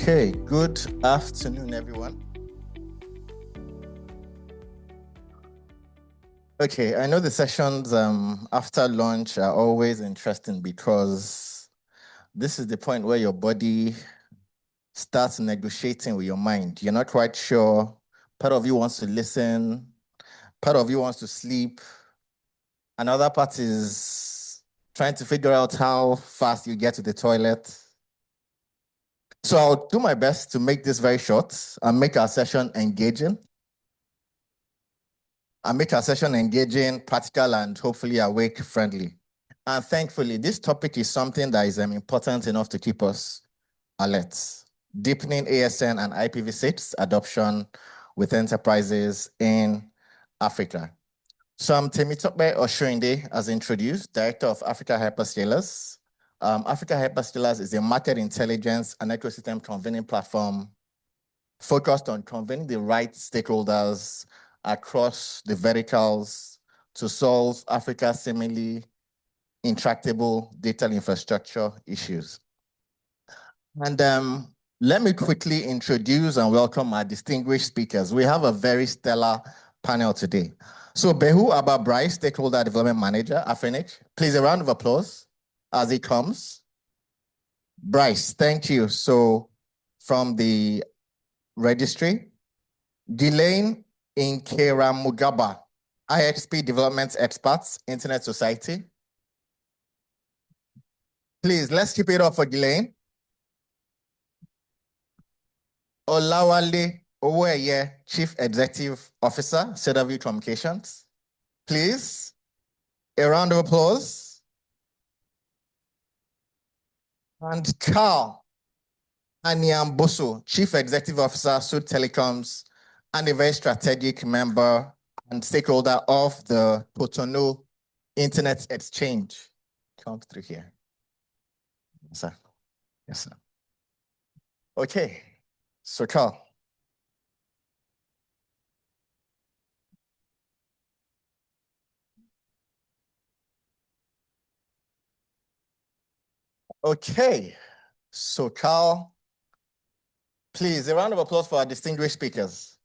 Okay, good afternoon, everyone. Okay, I know the sessions after lunch are always interesting because this is the point where your body starts negotiating with your mind. You're not quite sure. Part of you wants to listen, part of you wants to sleep. Another part is trying to figure out how fast you get to the toilet. So I'll do my best to make this very short and make our session engaging. Practical, and hopefully awake friendly. And thankfully, this topic is something that is important enough to keep us alert. Deepening ASN and IPv6 adoption with enterprises in Africa. So I'm Temitope Oshirinde, as introduced, Director of Africa Hyperscalers. Africa Hyperscalers is a market intelligence and ecosystem convening platform focused on convening the right stakeholders across the verticals to solve Africa's seemingly intractable data infrastructure issues. And let me quickly introduce and welcome our distinguished speakers. We have a very stellar panel today. So Behu Abba Bryce, Stakeholder Development Manager, Afenich. Please, a round of applause as he comes. Bryce, thank you. So from the registry, Ghislaine Inkeramugaba, ISP Development Experts, Internet Society. Please, let's keep it up for Ghislaine. Olawale Oweye, Chief Executive Officer, Cedarview Communications. Please, a round of applause. And Carl Anyamboso, Chief Executive Officer, Sud Telecoms, and a very strategic member and stakeholder of the Cotonou Internet Exchange. Count through here. Yes, sir. Yes, sir. Okay, so Carl. Okay, so Carl, please, a round of applause for our distinguished speakers.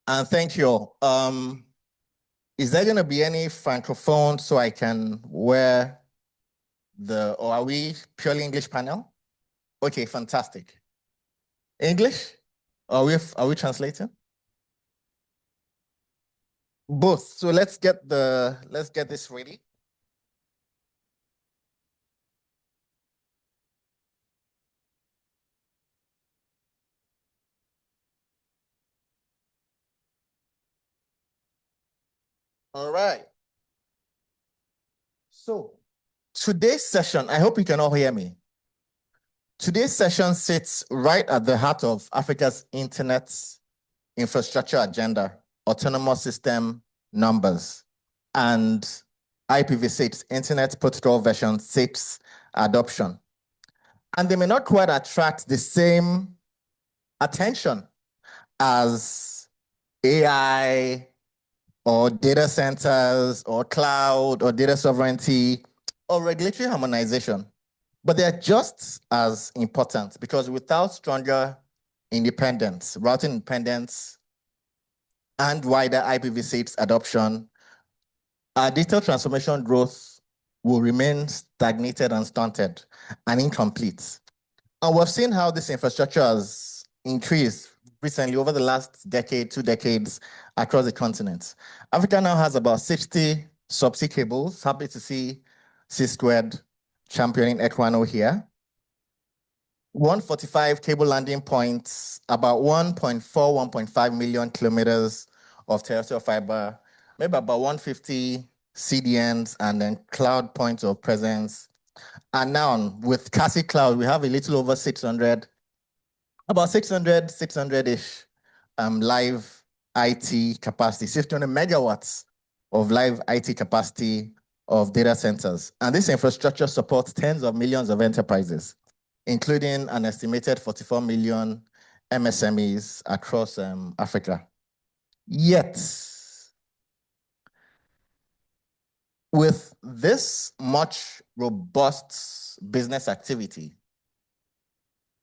And thank you all. Is there going to be any francophone so I can wear or are we purely English panel? Okay, fantastic. English? Are we translating? Both. So let's get this ready. All right. So today's session, I hope you can all hear me. Today's session sits right at the heart of Africa's internet infrastructure agenda, autonomous system numbers, and IPv6, Internet Protocol version 6 adoption. And they may not quite attract the same attention as AI or data centers or cloud or data sovereignty or regulatory harmonization. But they're just as important because without stronger independence, routing independence, and wider IPv6 adoption, our digital transformation growth will remain stagnated and stunted and incomplete. And we've seen how this infrastructure has increased recently over the last decade, 2 decades across the continent. Africa now has about 60 subsea cables. Happy to see C-Squared championing Equano here. 145 cable landing points, about 1.5 million kilometers of terrestrial fiber, maybe about 150 CDNs, and then cloud points of presence. And now with Kasi Cloud, we have a little over 600, about 600-ish live IT capacity, 600 megawatts of live IT capacity of data centers. And this infrastructure supports tens of millions of enterprises, including an estimated 44 million MSMEs across Africa. Yet, With this much robust business activity,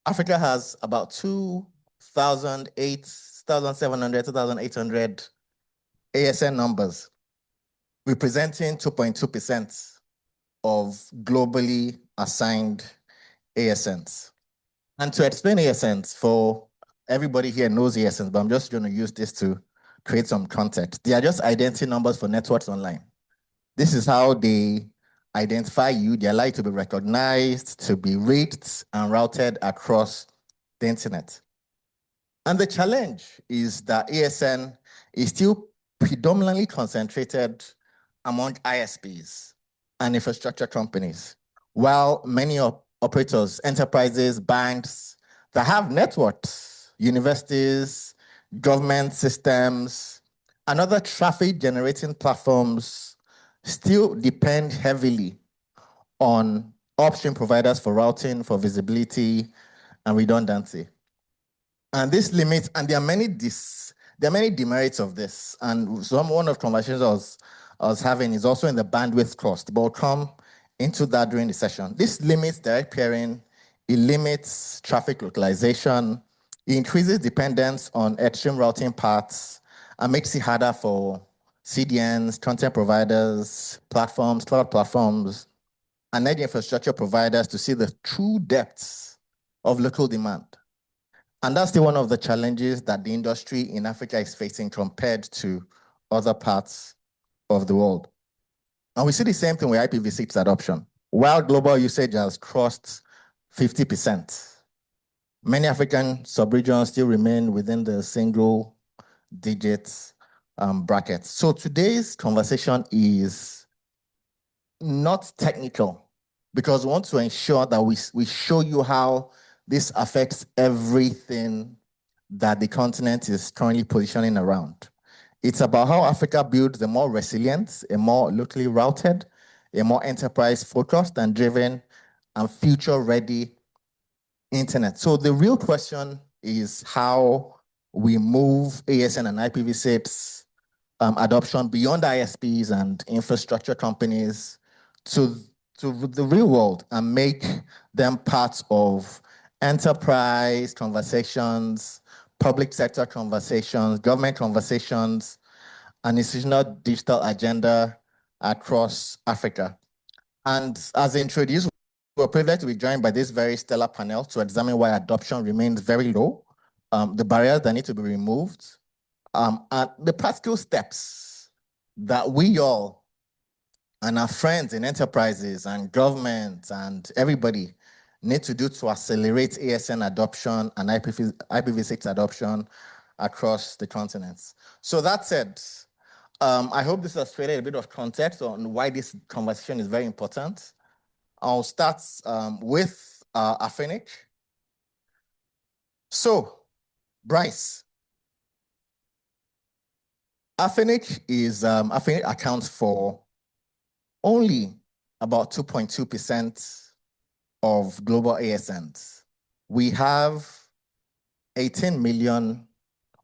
Africa has about 2,700 ASN numbers, representing 2.2% of globally assigned ASNs. And to explain ASNs, for everybody here knows ASNs, but I'm just going to use this to create some context. They are just identity numbers for networks online. This is how they identify you. They allow you to be recognized, to be read and routed across the internet. And the challenge is that ASN is still predominantly concentrated among ISPs and infrastructure companies, while many operators, enterprises, banks that have networks, universities, government systems, and other traffic generating platforms still depend heavily on upstream providers for routing, for visibility, and redundancy. And this limits, and there are many demerits of this. And one of the conversations I was having is also in the bandwidth cost, but we'll come into that during the session. This limits direct peering, it limits traffic localization, it increases dependence on extreme routing paths, and makes it harder for CDNs, content providers, platforms, cloud platforms, and edge infrastructure providers to see the true depths of local demand. And that's still one of the challenges that the industry in Africa is facing compared to other parts of the world. And we see the same thing with IPv6 adoption. While global usage has crossed 50%, many African subregions still remain within the single digit bracket. So today's conversation is not technical, because we want to ensure that we show you how this affects everything that the continent is currently positioning around. It's about how Africa builds a more resilient, a more locally routed, a more enterprise-focused and driven and future-ready internet. So the real question is how we move ASN and IPv6 adoption beyond ISPs and infrastructure companies to the real world and make them part of enterprise conversations, public sector conversations, government conversations, and institutional digital agenda across Africa. And as introduced, we're privileged to be joined by this very stellar panel to examine why adoption remains very low, the barriers that need to be removed, and the practical steps that we all and our friends in enterprises and government and everybody need to do to accelerate ASN adoption and IPv6 adoption across the continents. So that said, I hope this has created a bit of context on why this conversation is very important. I'll start with Afinic. So, Bryce, Afinic accounts for only about 2.2% of global ASNs. We have 18 million,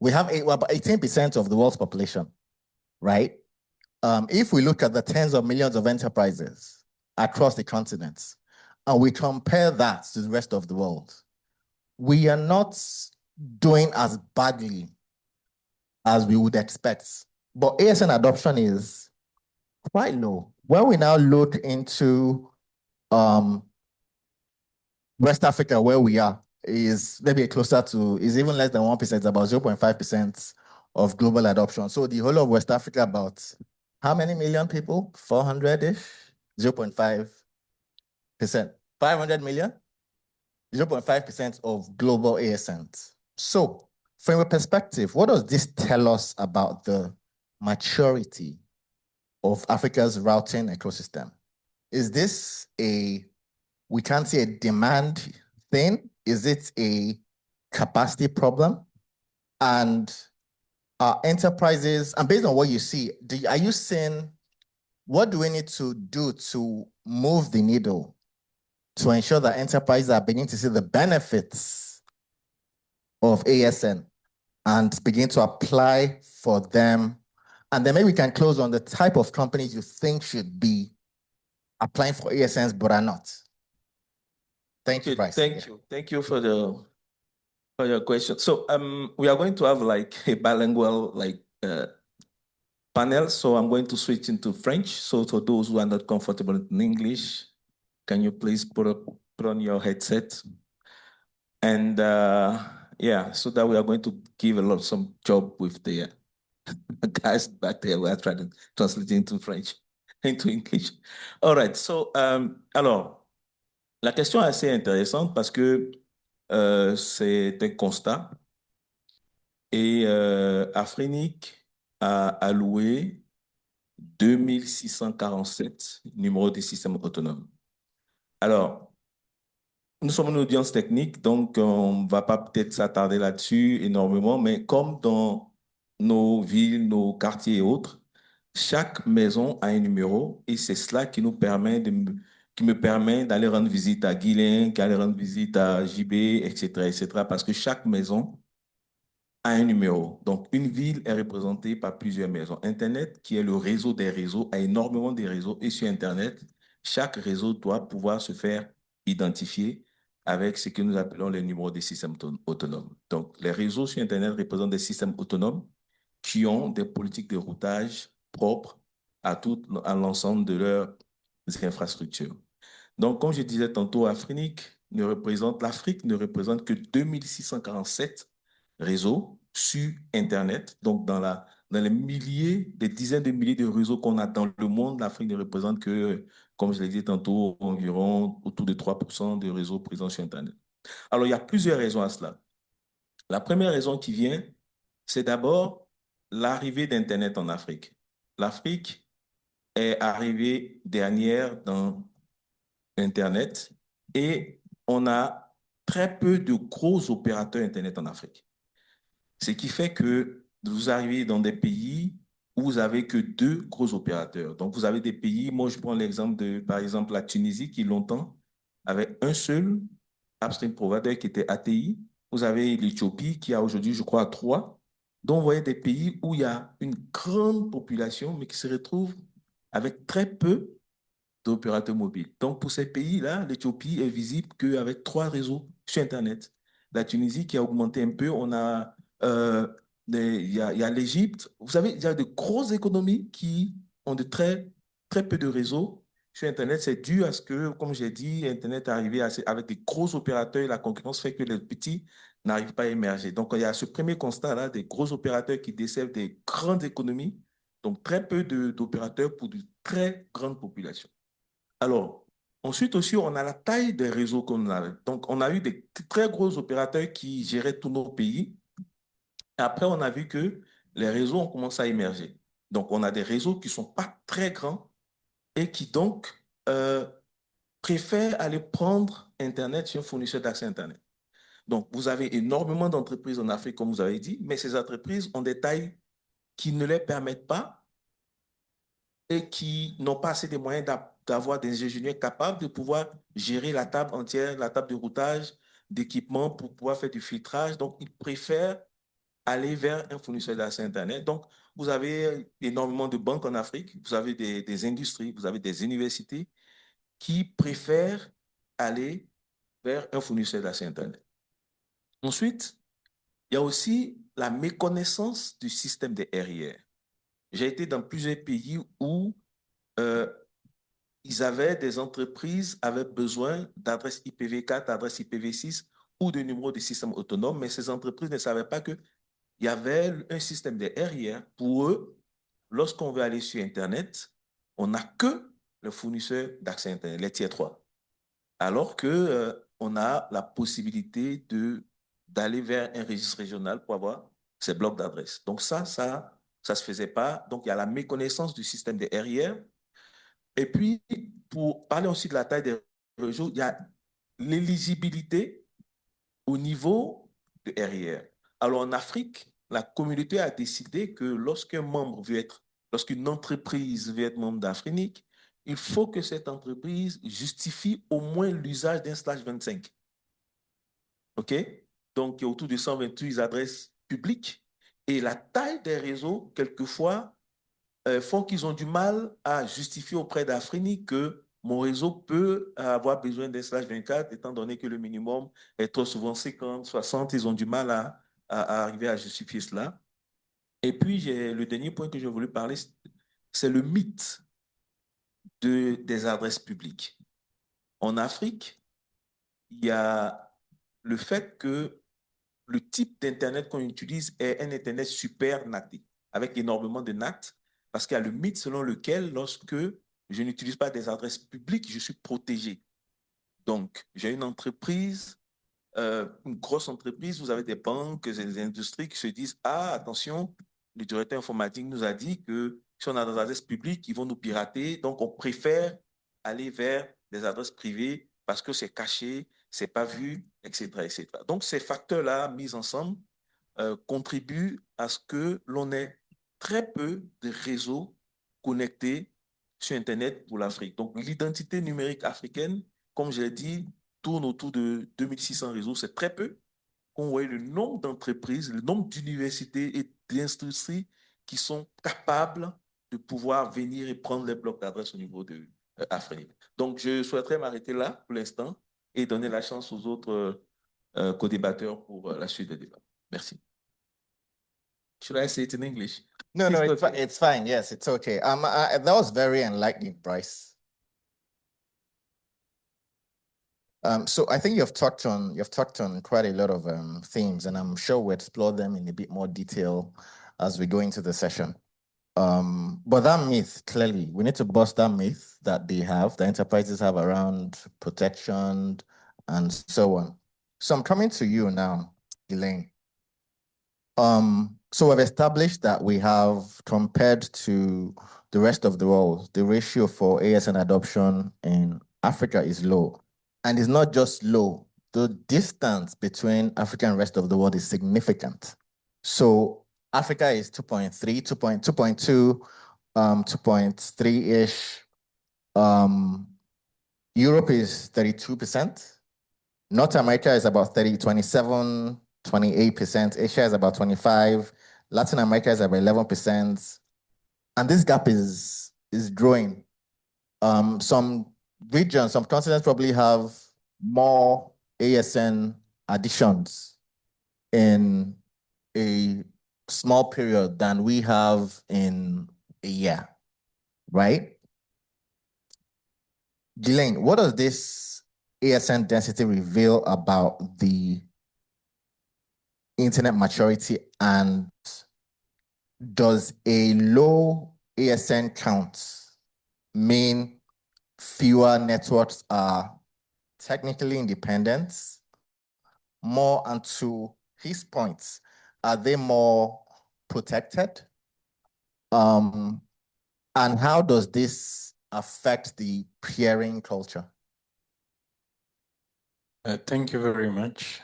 about 18% of the world's population, right? If we look at the tens of millions of enterprises across the continents, and we compare that to the rest of the world, we are not doing as badly as we would expect. But ASN adoption is quite low. When we now look into West Africa, where we are, is maybe closer to, is even less than 1%, about 0.5% of global adoption. So the whole of West Africa, about how many million people? 400-ish? 0.5%. 500 million? 0.5% of global ASNs. So from a perspective, what does this tell us about the maturity of Africa's routing ecosystem? Is this we can't see a demand thing? Is it a capacity problem? And enterprises, and based on what you see, are you seeing, what do we need to do to move the needle to ensure that enterprises are beginning to see the benefits of ASN and begin to apply for them And then maybe we can close on the type of companies you think should be applying for ASNs but are not. Thank you, Bryce. Thank you. Thank you for your question. So we are going to have like a bilingual panel. So I'm going to switch into French. So for those who are not comfortable in English, can you please put on your headset? And yeah, so that we are going to give some job with the guys back there. We are trying to translate into French, into English. All right. So alors, la question est assez intéressante parce que c'est un constat et Afrinic a alloué 2647 numéros de systèmes autonomes. Alors, nous sommes une audience technique, donc on ne va pas peut-être s'attarder là-dessus énormément, mais comme dans nos villes, nos quartiers et autres, chaque maison a un numéro et c'est cela qui qui me permet d'aller rendre visite à Guilain, d'aller rendre visite à JB, etc., etc., parce que chaque maison a un numéro. Donc, une ville est représentée par plusieurs maisons. Internet, qui est le réseau des réseaux, a énormément de réseaux et sur Internet, chaque réseau doit pouvoir se faire identifier avec ce que nous appelons les numéros des systèmes autonomes. Donc, les réseaux sur Internet représentent des systèmes autonomes qui ont des politiques de routage propres à l'ensemble de leurs infrastructures. Donc, comme je disais tantôt, l'Afrique ne représente que 2647 réseaux sur Internet. Donc, dans les milliers, des dizaines de milliers de réseaux qu'on a dans le monde, l'Afrique ne représente que, comme je l'ai dit tantôt, environ autour de 3% de réseaux présents sur Internet. Alors, il y a plusieurs raisons à cela. La première raison qui vient, c'est d'abord l'arrivée d'Internet en Afrique. L'Afrique est arrivée dernière dans Internet et on a très peu de gros opérateurs Internet en Afrique. Ce qui fait que vous arrivez dans des pays où vous avez que 2 gros opérateurs. Donc, vous avez des pays, moi je prends l'exemple de, par exemple, la Tunisie qui longtemps avait un seul upstream provider qui était ATI. Vous avez l'Éthiopie qui a aujourd'hui, je crois, 3. Donc, vous voyez des pays où il y a une grande population, mais qui se retrouve avec très peu d'opérateurs mobiles. Donc, pour ces pays-là, l'Éthiopie est visible qu'avec 3 réseaux sur Internet. La Tunisie qui a augmenté un peu, on a, il y a l'Égypte. Vous savez, il y a de grosses économies qui ont de très peu de réseaux sur Internet. C'est dû à ce que, comme j'ai dit, Internet est arrivé avec des gros opérateurs et la concurrence fait que les petits n'arrivent pas à émerger. Donc, il y a ce premier constat-là des gros opérateurs qui desservent des grandes économies, donc très peu d'opérateurs pour de très grandes populations. Alors, ensuite aussi, on a la taille des réseaux qu'on a. Donc, on a eu des très gros opérateurs qui géraient tous nos pays. Après, on a vu que les réseaux ont commencé à émerger. Donc, on a des réseaux qui ne sont pas très grands et qui donc préfèrent aller prendre Internet chez un fournisseur d'accès Internet. Donc, vous avez énormément d'entreprises en Afrique, comme vous avez dit, mais ces entreprises ont des tailles qui ne les permettent pas et qui n'ont pas assez de moyens d'avoir des ingénieurs capables de pouvoir gérer la table entière, la table de routage, d'équipement pour pouvoir faire du filtrage. Donc, ils préfèrent aller vers un fournisseur d'accès Internet. Donc, vous avez énormément de banques en Afrique, vous avez des industries, vous avez des universités qui préfèrent aller vers un fournisseur d'accès Internet. Ensuite, il y a aussi la méconnaissance du système des RIR. J'ai été dans plusieurs pays où des entreprises avaient besoin d'adresses IPv4, d'adresses IPv6 ou de numéros de système autonome, mais ces entreprises ne savaient pas qu'il y avait un système de RIR. Pour eux, lorsqu'on veut aller sur Internet, on n'a que le fournisseur d'accès Internet, les tiers 3. Alors qu'on a la possibilité d'aller vers un registre régional pour avoir ces blocs d'adresses. Donc ça se faisait pas. Donc il y a la méconnaissance du système de RIR. Et puis, pour parler aussi de la taille des réseaux, il y a l'éligibilité au niveau de RIR. Alors, en Afrique, la communauté a décidé que lorsqu'une entreprise veut être membre d'Afrique, il faut que cette entreprise justifie au moins l'usage d'un /25. OK? Donc, il y a autour de 128 adresses publiques. Et la taille des réseaux, quelquefois, font qu'ils ont du mal à justifier auprès d'Afrique que mon réseau peut avoir besoin d'un /24, étant donné que le minimum est trop souvent 50, 60. Ils ont du mal à arriver à justifier cela. Et puis, le dernier point que j'ai voulu parler, c'est le mythe des adresses publiques. En Afrique, il y a le fait que le type d'Internet qu'on utilise est un Internet super naté, avec énormément de NAT, parce qu'il y a le mythe selon lequel, lorsque je n'utilise pas des adresses publiques, je suis protégé. Donc, j'ai une entreprise, une grosse entreprise, vous avez des banques, des industries qui se disent, ah, attention, le directeur informatique nous a dit que si on a des adresses publiques, ils vont nous pirater, donc on préfère aller vers des adresses privées parce que c'est caché, c'est pas vu, etc., etc. Donc, ces facteurs-là, mis ensemble, contribuent à ce que l'on ait très peu de réseaux connectés sur Internet pour l'Afrique. Donc, l'identité numérique africaine, comme je l'ai dit, tourne autour de 2600 réseaux, c'est très peu. On voit le nombre d'entreprises, le nombre d'universités et d'industries qui sont capables de pouvoir venir et prendre les blocs d'adresse au niveau de Afrique. Donc, je souhaiterais m'arrêter là pour l'instant et donner la chance aux autres co-débatteurs pour la suite des débats. Merci. Should I say it in English? No, no, it's fine. Yes, it's okay. That was very enlightening, Bryce. So I think you've touched on quite a lot of themes, and I'm sure we'll explore them in a bit more detail as we go into the session. But that myth, clearly, we need to bust that myth that the enterprises have around protection and so on. So I'm coming to you now, Elaine. So we've established that we have, compared to the rest of the world, the ratio for ASN adoption in Africa is low. And it's not just low, the distance between Africa and the rest of the world is significant. So Africa is 2.3, 2.2, 2.3-ish. Europe is 32%. North America is about 27, 28%. Asia is about 25. Latin America is about 11%. And this gap is growing. Some regions, some continents probably have more ASN additions in a small period than we have in a year, right? Ghislaine, what does this ASN density reveal about the internet maturity, and does a low ASN count mean fewer networks are technically independent? More, and to his points, are they more protected? And how does this affect the peering culture? Thank you very much.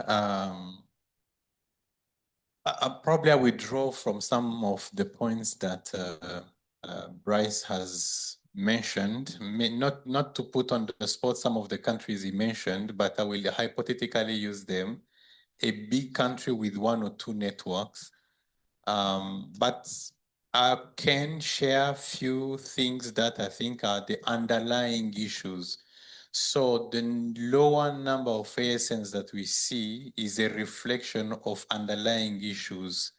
Probably I withdraw from some of the points that Bryce has mentioned, not to put on the spot some of the countries he mentioned, but I will hypothetically use them. A big country with 1 or 2 networks, but I can share a few things that I think are the underlying issues. So the lower number of ASNs that we see is a reflection of underlying issues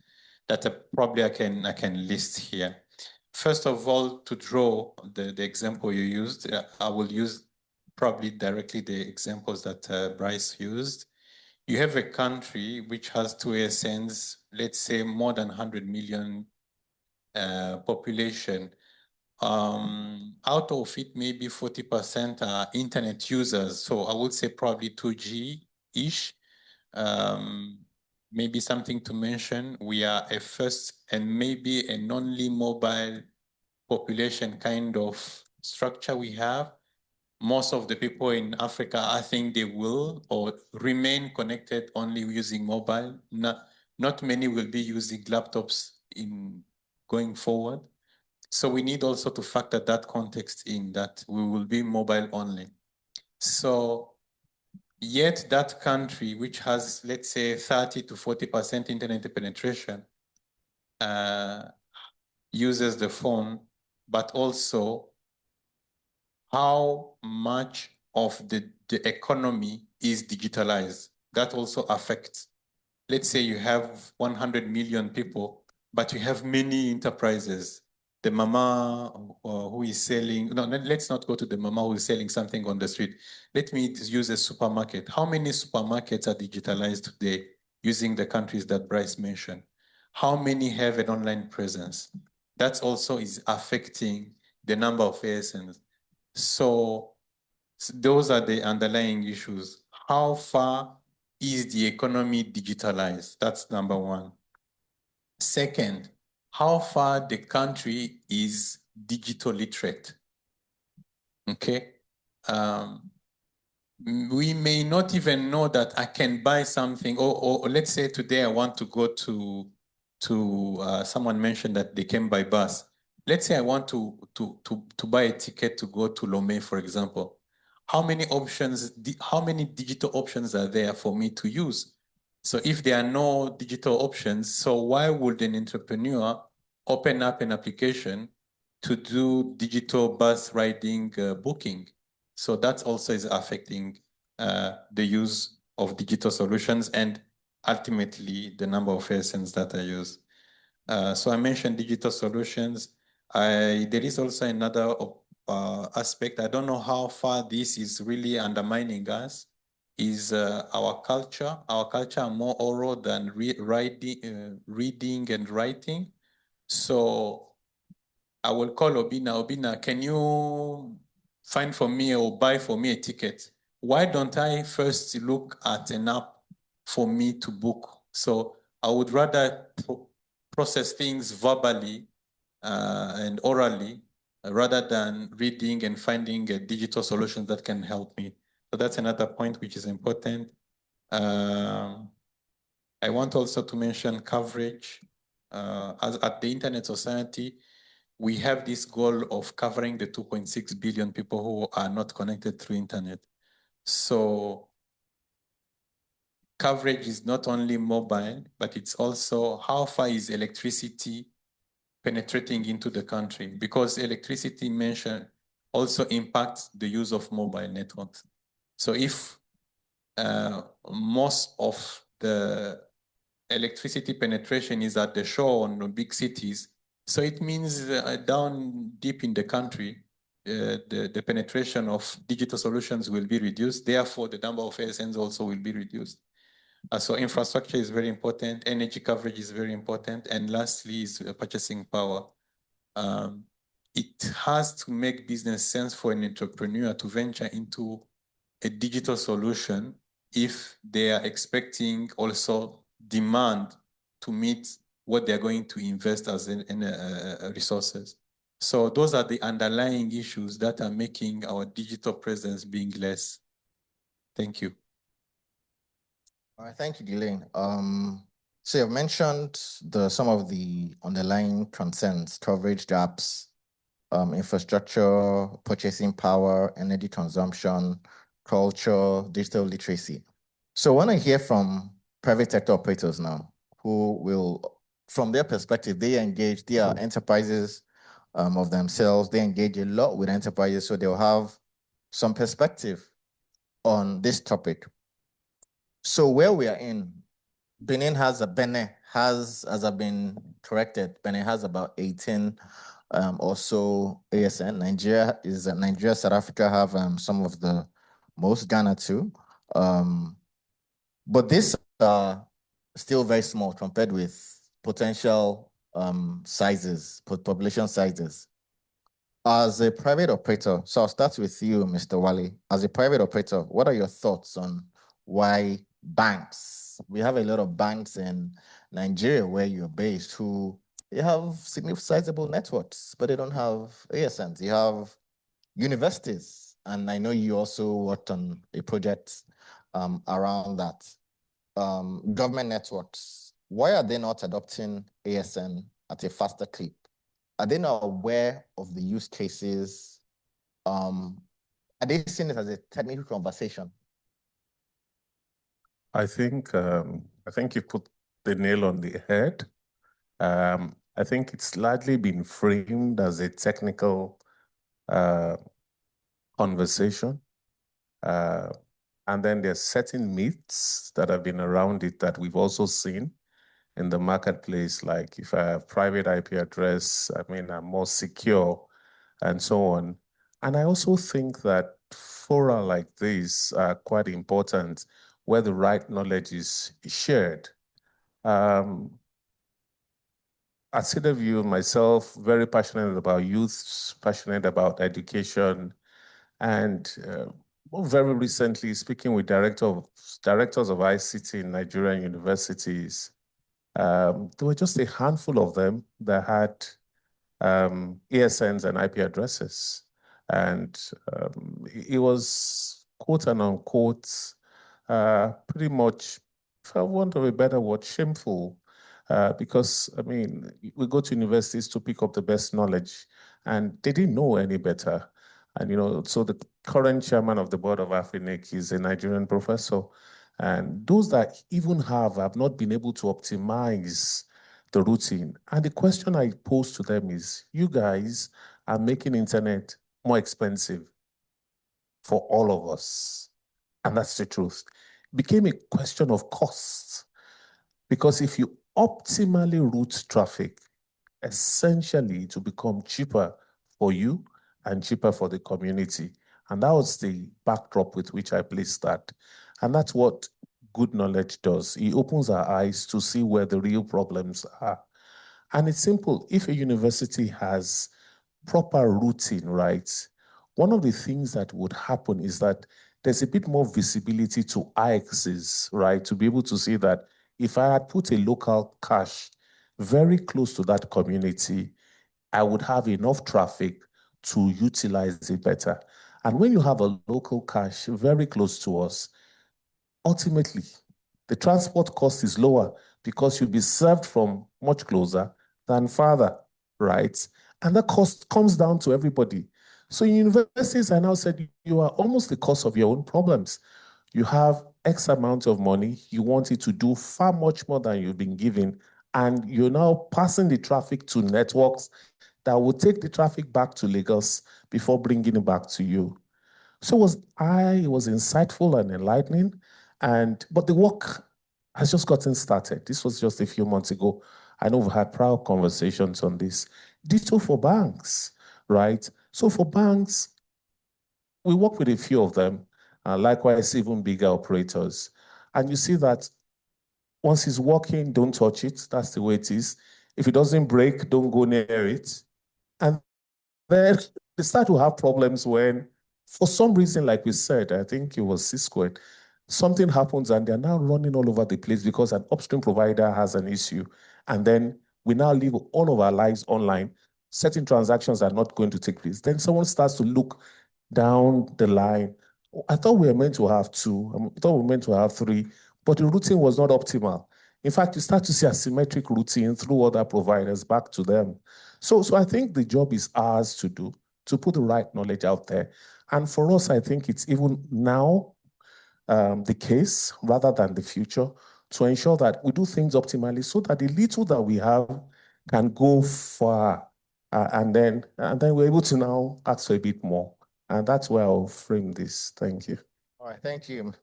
that probably I can list here. First of all, to draw the example you used, I will use probably directly the examples that Bryce used. You have a country which has 2 ASNs, let's say more than 100 million population. Out of it, maybe 40% are internet users. So I would say probably 2G-ish. Maybe something to mention, we are a first and maybe an only mobile population kind of structure we have. Most of the people in Africa, I think they will or remain connected only using mobile. Not many will be using laptops in going forward. So we need also to factor that context in, that we will be mobile only. So yet that country, which has, let's say, 30 to 40% internet penetration, uses the phone but also how much of the economy is digitalized. That also affects. Let's say you have 100 million people, but you have many enterprises. The mama who is selling, no, let's not go to the mama who is selling something on the street. Let me use a supermarket. How many supermarkets are digitalized today using the countries that Bryce mentioned? How many have an online presence? That also is affecting the number of ASNs. So those are the underlying issues. How far is the economy digitalized? That's number one. Second, how far the country is digital literate? Okay. We may not even know that I can buy something, or let's say today I want to go to someone mentioned that they came by bus. Let's say I want to buy a ticket to go to Lomé, for example. How many options, how many digital options are there for me to use? So if there are no digital options, so why would an entrepreneur open up an application to do digital bus riding booking? So that also is affecting the use of digital solutions and ultimately the number of ASNs that are used. So I mentioned digital solutions. There is also another aspect. I don't know how far this is really undermining us, is our culture. Our culture are more oral than reading and writing. So I will call Obina. Obina, can you find for me or buy for me a ticket? Why don't I first look at an app for me to book? So I would rather process things verbally and orally rather than reading and finding a digital solution that can help me. So that's another point which is important. I want also to mention coverage. As at the Internet Society, we have this goal of covering the 2.6 billion people who are not connected through internet. So coverage is not only mobile, but it's also how far is electricity penetrating into the country, because electricity mentioned also impacts the use of mobile networks. So if most of the electricity penetration is at the shore on big cities, so it means down deep in the country, the penetration of digital solutions will be reduced. Therefore, the number of ASNs also will be reduced. So infrastructure is very important. Energy coverage is very important. And lastly is purchasing power. It has to make business sense for an entrepreneur to venture into a digital solution if they are expecting also demand to meet what they're going to invest as in resources. So those are the underlying issues that are making our digital presence being less. Thank you. All right, thank you, Ghislaine. So you've mentioned some of the underlying concerns: coverage gaps, infrastructure, purchasing power, energy consumption, culture, digital literacy. So I want to hear from private sector operators now, who will, from their perspective, they are enterprises of themselves. They engage a lot with enterprises, so they'll have some perspective on this topic. So where we are in, Benin has, as I've been corrected, Benin has about 18 or so ASN. Nigeria, South Africa have some of the most, Ghana too. But these are still very small compared with potential sizes, population sizes. As a private operator, so I'll start with you, Mr. Wale. As a private operator, what are your thoughts on why banks? We have a lot of banks in Nigeria where you're based who they have significant sizable networks, but they don't have ASNs. You have universities, and I know you also worked on a project around that. Government networks, why are they not adopting ASN at a faster clip? Are they not aware of the use cases? Are they seeing it as a technical conversation? I think you put the nail on the head. I think it's largely been framed as a technical conversation. And then there's certain myths that have been around it that we've also seen in the marketplace, like if I have private IP address, I mean, I'm more secure and so on. And I also think that fora like this are quite important where the right knowledge is shared. At Cedarview, myself, very passionate about youth, passionate about education, and very recently speaking with directors of ICT in Nigerian universities. There were just a handful of them that had ASNs and IP addresses. And it was quote and unquote, pretty much, for want of a better word, shameful. Because, I mean, we go to universities to pick up the best knowledge, and they didn't know any better. And, you know, so the current chairman of the board of Afrinic is a Nigerian professor. And those that even have not been able to optimize the routine. And the question I pose to them is, you guys are making internet more expensive for all of us. And that's the truth. It became a question of cost. Because if you optimally route traffic, essentially to become cheaper for you and cheaper for the community. And that was the backdrop with which I placed that. And that's what good knowledge does. It opens our eyes to see where the real problems are. And it's simple. If a university has proper routing, right, one of the things that would happen is that there's a bit more visibility to IXs, right, to be able to see that if I had put a local cache very close to that community, I would have enough traffic to utilize it better. And when you have a local cache very close to us, ultimately, the transport cost is lower because you'll be served from much closer than farther, right? And that cost comes down to everybody. So universities are now said you are almost the cause of your own problems. You have X amount of money, you want it to do far much more than you've been given, and you're now passing the traffic to networks that will take the traffic back to Lagos before bringing it back to you. So it was insightful and enlightening, but the work has just gotten started. This was just a few months ago. I know we've had prior conversations on this. Ditto for banks, right? So for banks, we work with a few of them, likewise even bigger operators. And you see that once it's working, don't touch it. That's the way it is. If it doesn't break, don't go near it. And then they start to have problems when, for some reason, like we said, I think it was C-squared, something happens and they're now running all over the place because an upstream provider has an issue. And then we now live all of our lives online. Certain transactions are not going to take place. Then someone starts to look down the line. I thought we were meant to have two. I thought we were meant to have three, but the routing was not optimal. In fact, you start to see asymmetric routing through other providers back to them. So I think the job is ours to do, to put the right knowledge out there. And for us, I think it's even now the case rather than the future to ensure that we do things optimally so that the little that we have can go far. And then we're able to now ask for a bit more. And that's where I'll frame this. Thank you. All right, thank you.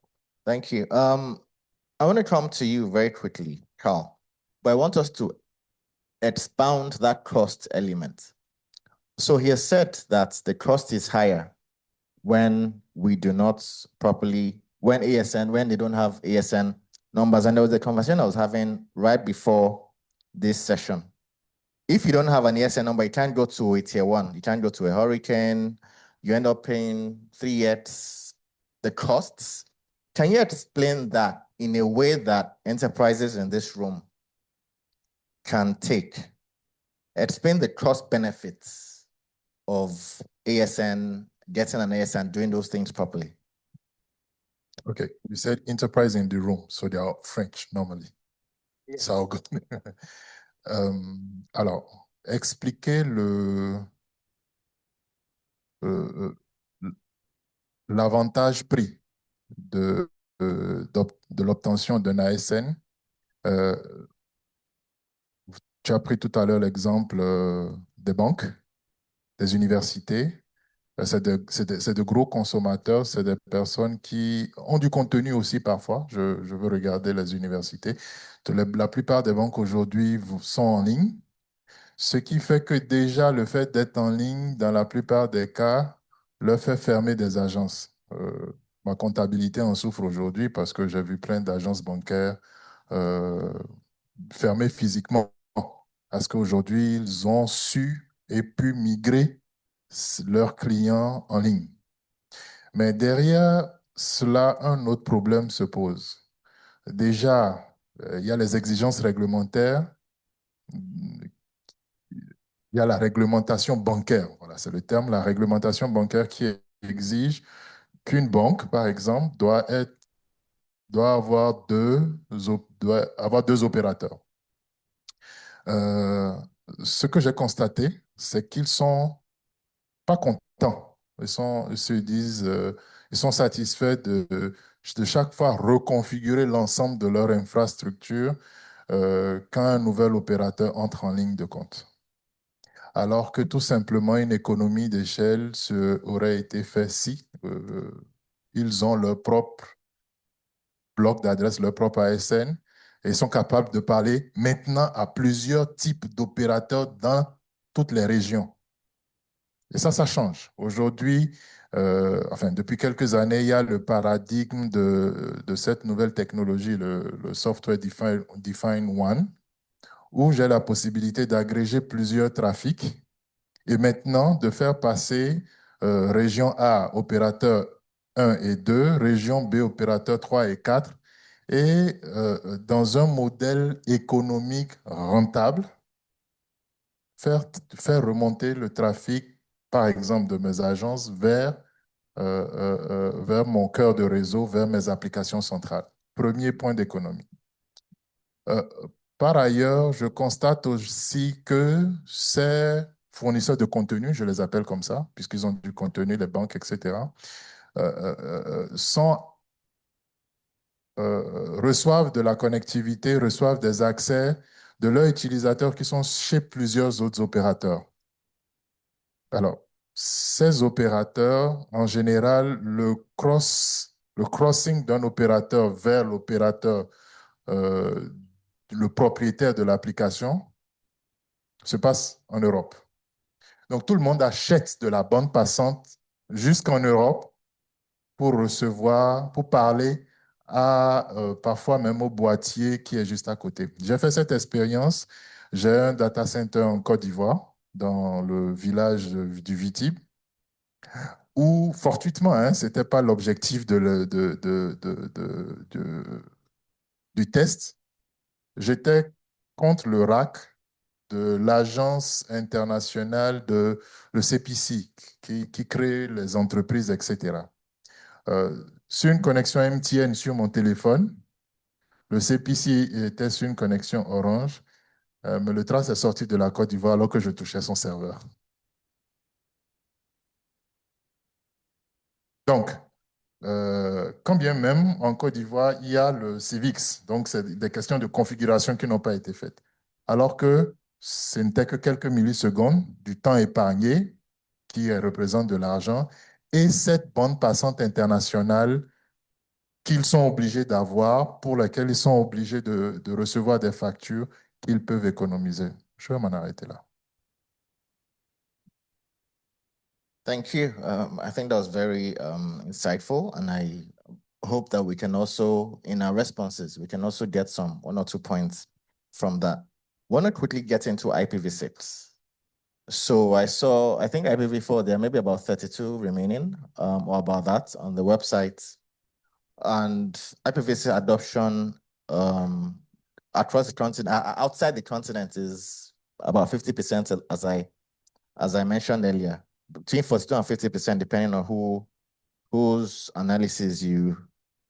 Thank you. I want to come to you very quickly, Carl, but I want us to expound that cost element. So he has said that the cost is higher when we do not properly, when they don't have ASN numbers. And there was a conversation I was having right before this session. If you don't have an ASN number, you can't go to a tier one. You can't go to a hurricane. You end up paying 3x the costs. Can you explain that in a way that enterprises in this room can take? Explain the cost benefits of ASN, getting an ASN, doing those things properly. Okay, you said enterprise in the room, so they are French normally. Yes. So good. Alors, expliquer l'avantage prix de l'obtention d'un ASN. Tu as pris tout à l'heure l'exemple des banques, des universités. C'est de gros consommateurs, c'est des personnes qui ont du contenu aussi parfois. Je veux regarder les universités. La plupart des banques aujourd'hui sont en ligne, ce qui fait que déjà le fait d'être en ligne, dans la plupart des cas, leur fait fermer des agences. Ma comptabilité en souffre aujourd'hui parce que j'ai vu plein d'agences bancaires euh, fermées physiquement. Parce qu'aujourd'hui, ils ont su et pu migrer leurs clients en ligne. Mais derrière cela, un autre problème se pose. Déjà, il y a les exigences réglementaires, il y a la réglementation bancaire, voilà, c'est le terme, la réglementation bancaire qui exige qu'une banque, par exemple, doit avoir deux opérateurs. Euh, Ce que j'ai constaté, c'est qu'ils sont pas contents. Ils se disent, ils sont satisfaits de chaque fois reconfigurer l'ensemble de leur infrastructure quand un nouvel opérateur entre en ligne de compte. Alors que tout simplement une économie d'échelle aurait été faite si ils ont leur propre bloc d'adresse, leur propre ASN, et sont capables de parler maintenant à plusieurs types d'opérateurs dans toutes les régions. Et ça change. Aujourd'hui, enfin, depuis quelques années, il y a le paradigme de cette nouvelle technologie, le Software Defined One, où j'ai la possibilité d'agréger plusieurs trafics et maintenant de faire passer région A, opérateur 1 et 2, région B, opérateur 3 et 4, et dans un modèle économique rentable, faire remonter le trafic, par exemple, de mes agences vers mon cœur de réseau, vers mes applications centrales. Premier point d'économie. Euh, Par ailleurs, je constate aussi que ces fournisseurs de contenu, je les appelle comme ça, puisqu'ils ont du contenu, les banques, etc., reçoivent de la connectivité, reçoivent des accès de leurs utilisateurs qui sont chez plusieurs autres opérateurs. Alors, ces opérateurs, en général, le crossing d'un opérateur vers l'opérateur, le propriétaire de l'application, se passe en Europe. Donc, tout le monde achète de la bande passante jusqu'en Europe pour recevoir, pour parler à parfois même au boîtier qui est juste à côté. J'ai fait cette expérience. J'ai un data center en Côte d'Ivoire, dans le village du Vitib, où fortuitement, hein, ce n'était pas l'objectif du test. J'étais contre le RAC de l'Agence internationale le CPC, qui crée les entreprises, etc. Sur une connexion MTN sur mon téléphone, le CPC était sur une connexion Orange, mais le trace est sorti de la Côte d'Ivoire alors que je touchais son serveur. Donc, quand bien même en Côte d'Ivoire, il y a le CIVIX, donc c'est des questions de configuration qui n'ont pas été faites. Alors que ce n'était que quelques millisecondes du temps épargné qui représente de l'argent et cette bande passante internationale qu'ils sont obligés d'avoir, pour laquelle ils sont obligés de recevoir des factures qu'ils peuvent économiser. Je vais m'en arrêter là. Thank you. I think that was very insightful, and I hope that we can also, in our responses, we can also get some 1 or 2 points from that. Want to quickly get into IPv6. So I think IPv4, there are maybe about 32 remaining, or about that on the website. And IPv6 adoption across the continent, outside the continent, is about 50%, as I mentioned earlier, between 42 and 50%, depending on whose analysis you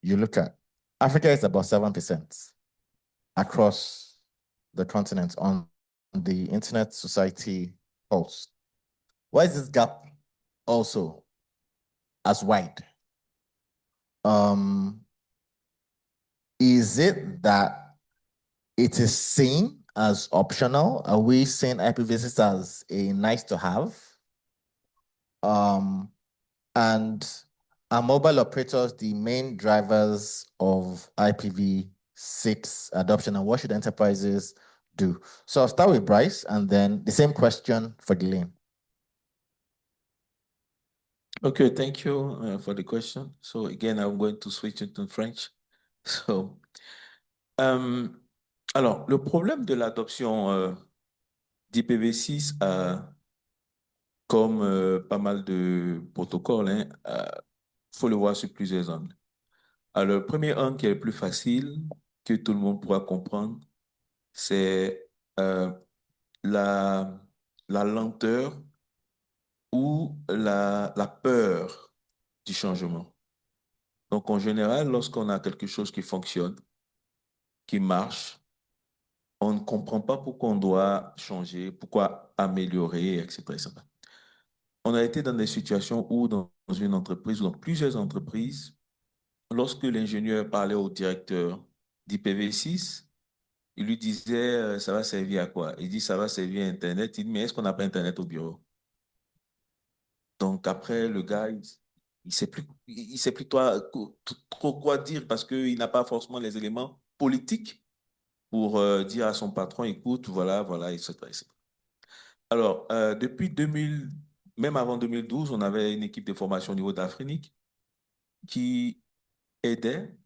look at. Africa is about 7% across the continent on the Internet Society Pulse. Why is this gap also as wide? Is it that it is seen as optional? Are we seeing IPv6 as a nice to have? And are mobile operators the main drivers of IPv6 adoption, and what should enterprises do? So I'll start with Bryce, and then the same question for Delane. Okay, thank you for the question. So again, I'm going to switch into French. So, alors, le problème de l'adoption d'IPv6, comme pas mal de protocoles, faut le voir sur plusieurs angles. Alors, le premier angle qui est le plus facile, que tout le monde pourra comprendre, c'est la lenteur ou la peur du changement. Donc, en général, lorsqu'on a quelque chose qui fonctionne, qui marche, on ne comprend pas pourquoi on doit changer, pourquoi améliorer, etc., etc. On a été dans des situations où, dans une entreprise ou dans plusieurs entreprises, lorsque l'ingénieur parlait au directeur d'IPv6, il lui disait, ça va servir à quoi? Il dit, ça va servir à Internet. Il dit, mais est-ce qu'on n'a pas Internet au bureau? Donc après, le gars, il sait plus trop quoi dire parce qu'il n'a pas forcément les éléments politiques pour dire à son patron, écoute, voilà, voilà, etc., etc. Alors, depuis 2000, même avant 2012, on avait une équipe de formation au niveau d'Afrique qui aidait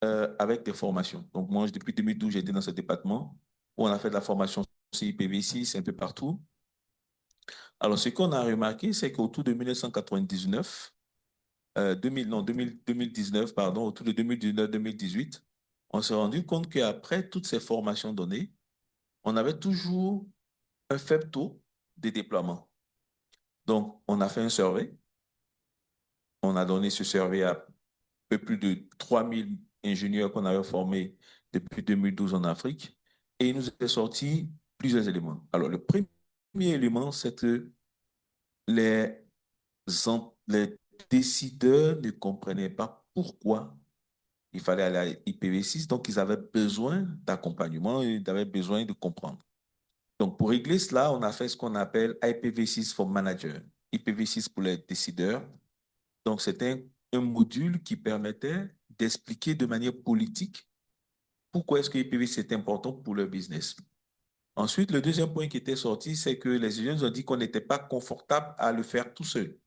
avec des formations. Donc moi, depuis 2012, j'étais dans ce département où on a fait de la formation IPv6 un peu partout. Alors, ce qu'on a remarqué, c'est qu'autour de 1999, 2019, pardon, autour de 2019-2018, on s'est rendu compte qu'après toutes ces formations données, on avait toujours un faible taux de déploiement. Donc, on a fait un survey. On a donné ce survey à un peu plus de 3000 ingénieurs qu'on avait formés depuis 2012 en Afrique. Et il nous est sorti plusieurs éléments. Alors, le premier élément, c'est que les les décideurs ne comprenaient pas pourquoi il fallait aller à IPv6, donc ils avaient besoin d'accompagnement, ils avaient besoin de comprendre. Donc, pour régler cela, on a fait ce qu'on appelle IPv6 for Manager, IPv6 pour les décideurs. Donc, c'était un module qui permettait d'expliquer de manière politique pourquoi est-ce que IPv6 est important pour leur business. Ensuite, le deuxième point qui était sorti, c'est que les étudiants nous ont dit qu'on n'était pas confortable à le faire tout seul.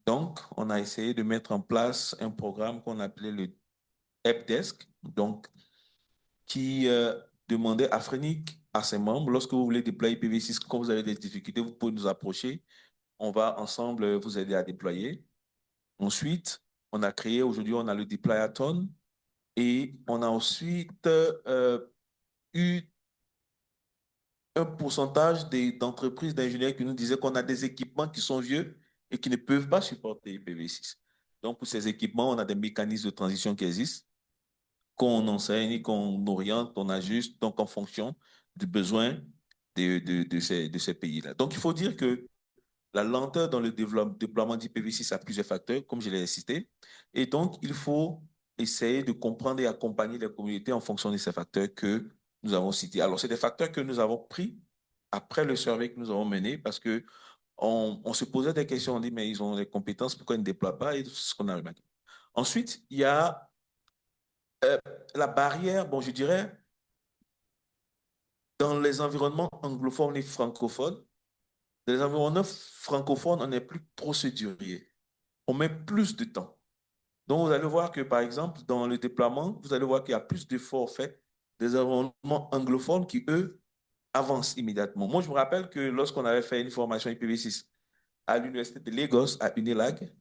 Donc, on a essayé de mettre en place un programme qu'on appelait le helpdesk, donc qui demandait à Afrique, à ses membres, lorsque vous voulez déployer IPv6, quand vous avez des difficultés, vous pouvez nous approcher. On va ensemble vous aider à déployer. Ensuite, on a créé, aujourd'hui, on a le deployathon et on a ensuite eu un pourcentage d'entreprises, d'ingénieurs qui nous disaient qu'on a des équipements qui sont vieux et qui ne peuvent pas supporter IPv6. Donc, pour ces équipements, on a des mécanismes de transition qui existent, qu'on enseigne, qu'on oriente, qu'on ajuste, donc en fonction du besoin de ces pays-là. Donc, il faut dire que la lenteur dans le déploiement d'IPv6 a plusieurs facteurs, comme je l'ai cité, et donc il faut essayer de comprendre et accompagner les communautés en fonction de ces facteurs que nous avons cités. Alors, c'est des facteurs que nous avons pris après le survey que nous avons mené parce que on se posait des questions, on dit, mais ils ont les compétences, pourquoi ils ne déploient pas? Et c'est ce qu'on a remarqué. Ensuite, il y a la barrière, bon, je dirais, dans les environnements anglophones et francophones. Dans les environnements francophones, on n'est plus procédurier. On met plus de temps. Donc, vous allez voir que, par exemple, dans le déploiement, vous allez voir qu'il y a plus d'efforts faits des environnements anglophones qui, eux, avancent immédiatement. Moi, je me rappelle que lorsqu'on avait fait une formation IPv6 à l'université de Lagos, à Unilag,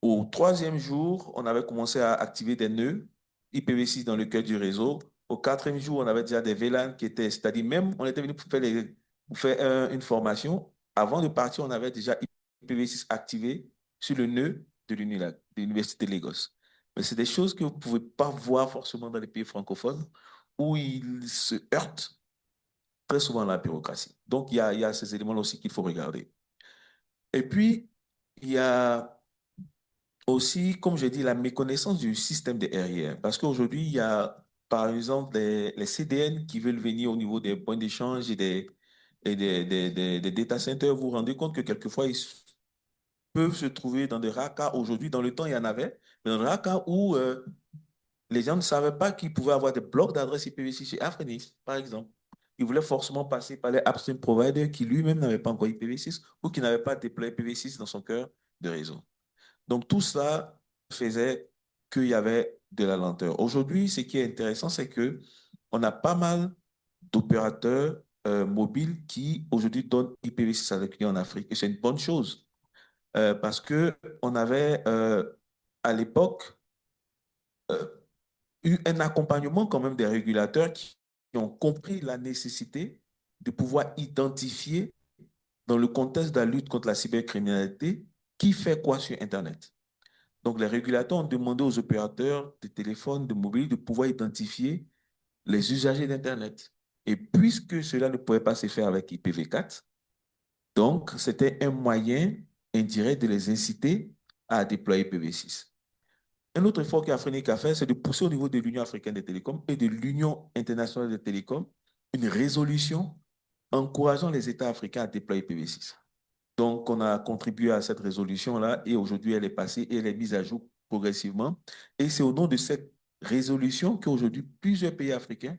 au troisième jour, on avait commencé à activer des nœuds IPv6 dans le cœur du réseau. Au quatrième jour, on avait déjà des VLAN qui étaient, c'est-à-dire même, on était venu pour faire une formation. Avant de partir, on avait déjà IPv6 activé sur le nœud de l'Unilag, de l'université de Lagos. Mais c'est des choses que vous ne pouvez pas voir forcément dans les pays francophones où ils se heurtent très souvent à la bureaucratie. Donc, il y a ces éléments-là aussi qu'il faut regarder. Et puis, il y a aussi, comme j'ai dit, la méconnaissance du système de RIR. Parce qu'aujourd'hui, il y a par exemple, les CDN qui veulent venir au niveau des points d'échange et des data centers, vous vous rendez compte que quelquefois, ils peuvent se trouver dans des rares cas. Aujourd'hui, dans le temps, il y en avait, mais dans des rares cas où les gens ne savaient pas qu'ils pouvaient avoir des blocs d'adresses IPv6 chez Afrinis, par exemple. Ils voulaient forcément passer par les upstream providers qui lui-même n'avaient pas encore IPv6 ou qui n'avaient pas déployé IPv6 dans son cœur de réseau. Donc, tout ça faisait qu'il y avait de la lenteur. Aujourd'hui, ce qui est intéressant, c'est que on a pas mal d'opérateurs mobiles qui, aujourd'hui, donnent IPv6 à leurs clients en Afrique. Et c'est une bonne chose parce que on avait, à l'époque, eu un accompagnement quand même des régulateurs qui ont compris la nécessité de pouvoir identifier, dans le contexte de la lutte contre la cybercriminalité, qui fait quoi sur Internet. Donc, les régulateurs ont demandé aux opérateurs de téléphones, de mobile, de pouvoir identifier les usagers d'Internet. Et puisque cela ne pouvait pas se faire avec IPv4, donc c'était un moyen indirect de les inciter à déployer IPv6. Un autre effort qu'Afrique a fait, c'est de pousser au niveau de l'Union africaine des télécoms et de l'Union internationale des télécoms une résolution encourageant les États africains à déployer IPv6. Donc, on a contribué à cette résolution-là et aujourd'hui, elle est passée et elle est mise à jour progressivement. Et c'est au nom de cette résolution qu'aujourd'hui, plusieurs pays africains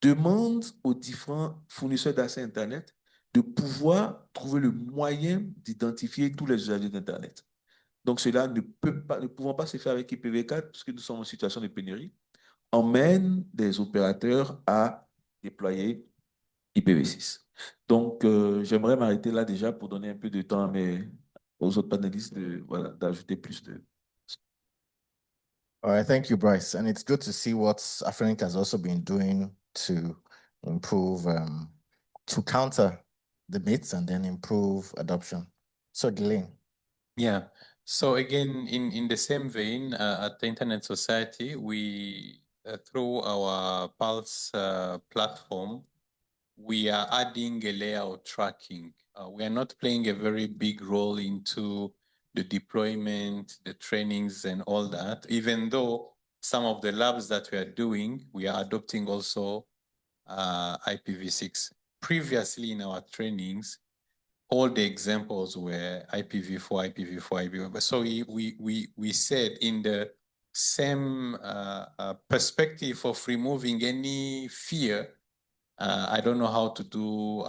demandent aux différents fournisseurs d'accès Internet de pouvoir trouver le moyen d'identifier tous les usagers d'Internet. Donc, cela ne pouvant pas se faire avec IPv4, puisque nous sommes en situation de pénurie, emmène des opérateurs à déployer IPv6. Donc, j'aimerais m'arrêter là déjà pour donner un peu de temps aux autres panélistes voilà, d'ajouter plus de... All right, thank you, Bryce. And it's good to see what Africa has also been doing to improve, to counter the myths and then improve adoption. So, Ghislaine. Yeah. So again, in the same vein, at the Internet Society, we, through our Pulse platform, we are adding a layer of tracking. We are not playing a very big role into the deployment, the trainings and all that, even though some of the labs that we are doing, we are adopting also IPv6. Previously in our trainings, all the examples were IPv4, IPv4, IPv4. So we said in the same perspective of removing any fear, I don't know how to do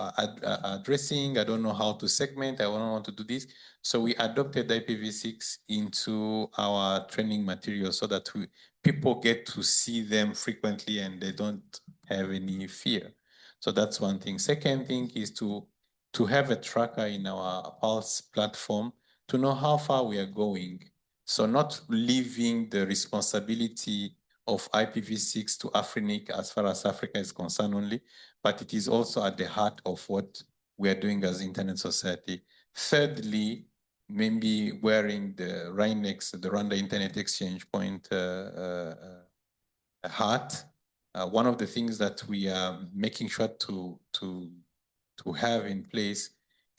addressing. I don't know how to segment. I don't know how to do this. So we adopted IPv6 into our training material so that people get to see them frequently and they don't have any fear. So that's one thing. Second thing is to have a tracker in our Pulse platform to know how far we are going. So not leaving the responsibility of IPv6 to Afrinic as far as Africa is concerned only, but it is also at the heart of what we are doing as Internet Society. Thirdly, maybe wearing the RINEX, the Rwanda Internet Exchange Point hat. One of the things that we are making sure to have in place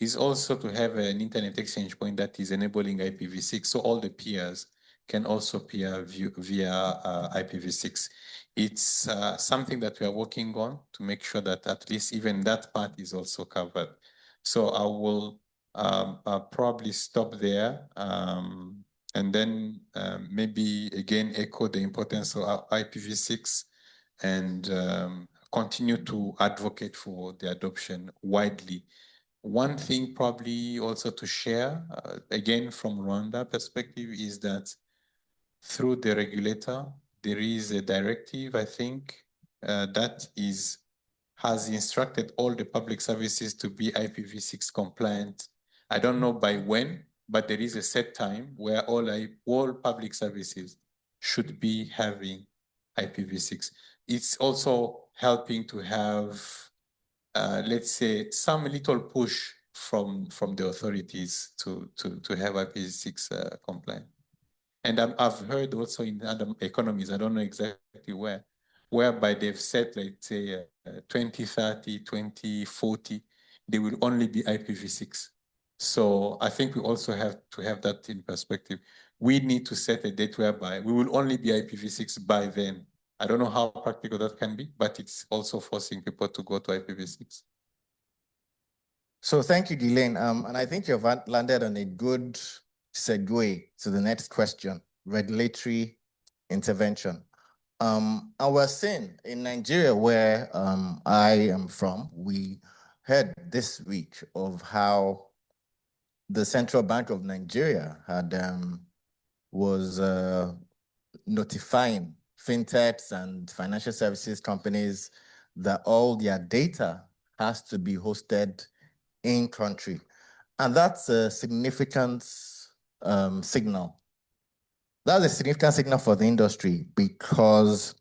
is also to have an internet exchange point that is enabling IPv6, so all the peers can also peer via IPv6. It's something that we are working on to make sure that at least even that part is also covered. So I will probably stop there and then maybe again echo the importance of IPv6 and continue to advocate for the adoption widely. One thing probably also to share, again from Rwanda perspective, is that through the regulator, there is a directive, I think, that has instructed all the public services to be IPv6 compliant. I don't know by when, but there is a set time where all public services should be having IPv6. It's also helping to have, let's say, some little push from the authorities to have IPv6 compliant. And I've heard also in other economies, I don't know exactly where, whereby they've said, let's say, 2030, 2040, they will only be IPv6. So I think we also have to have that in perspective. We need to set a date whereby we will only be IPv6 by then. I don't know how practical that can be, but it's also forcing people to go to IPv6. So thank you, Ghislaine. And I think you've landed on a good segue to the next question, regulatory intervention. And we're seeing in Nigeria, where I am from, we heard this week of how the Central Bank of Nigeria had was notifying fintechs and financial services companies that all their data has to be hosted in country. And that's a significant signal. That's a significant signal for the industry because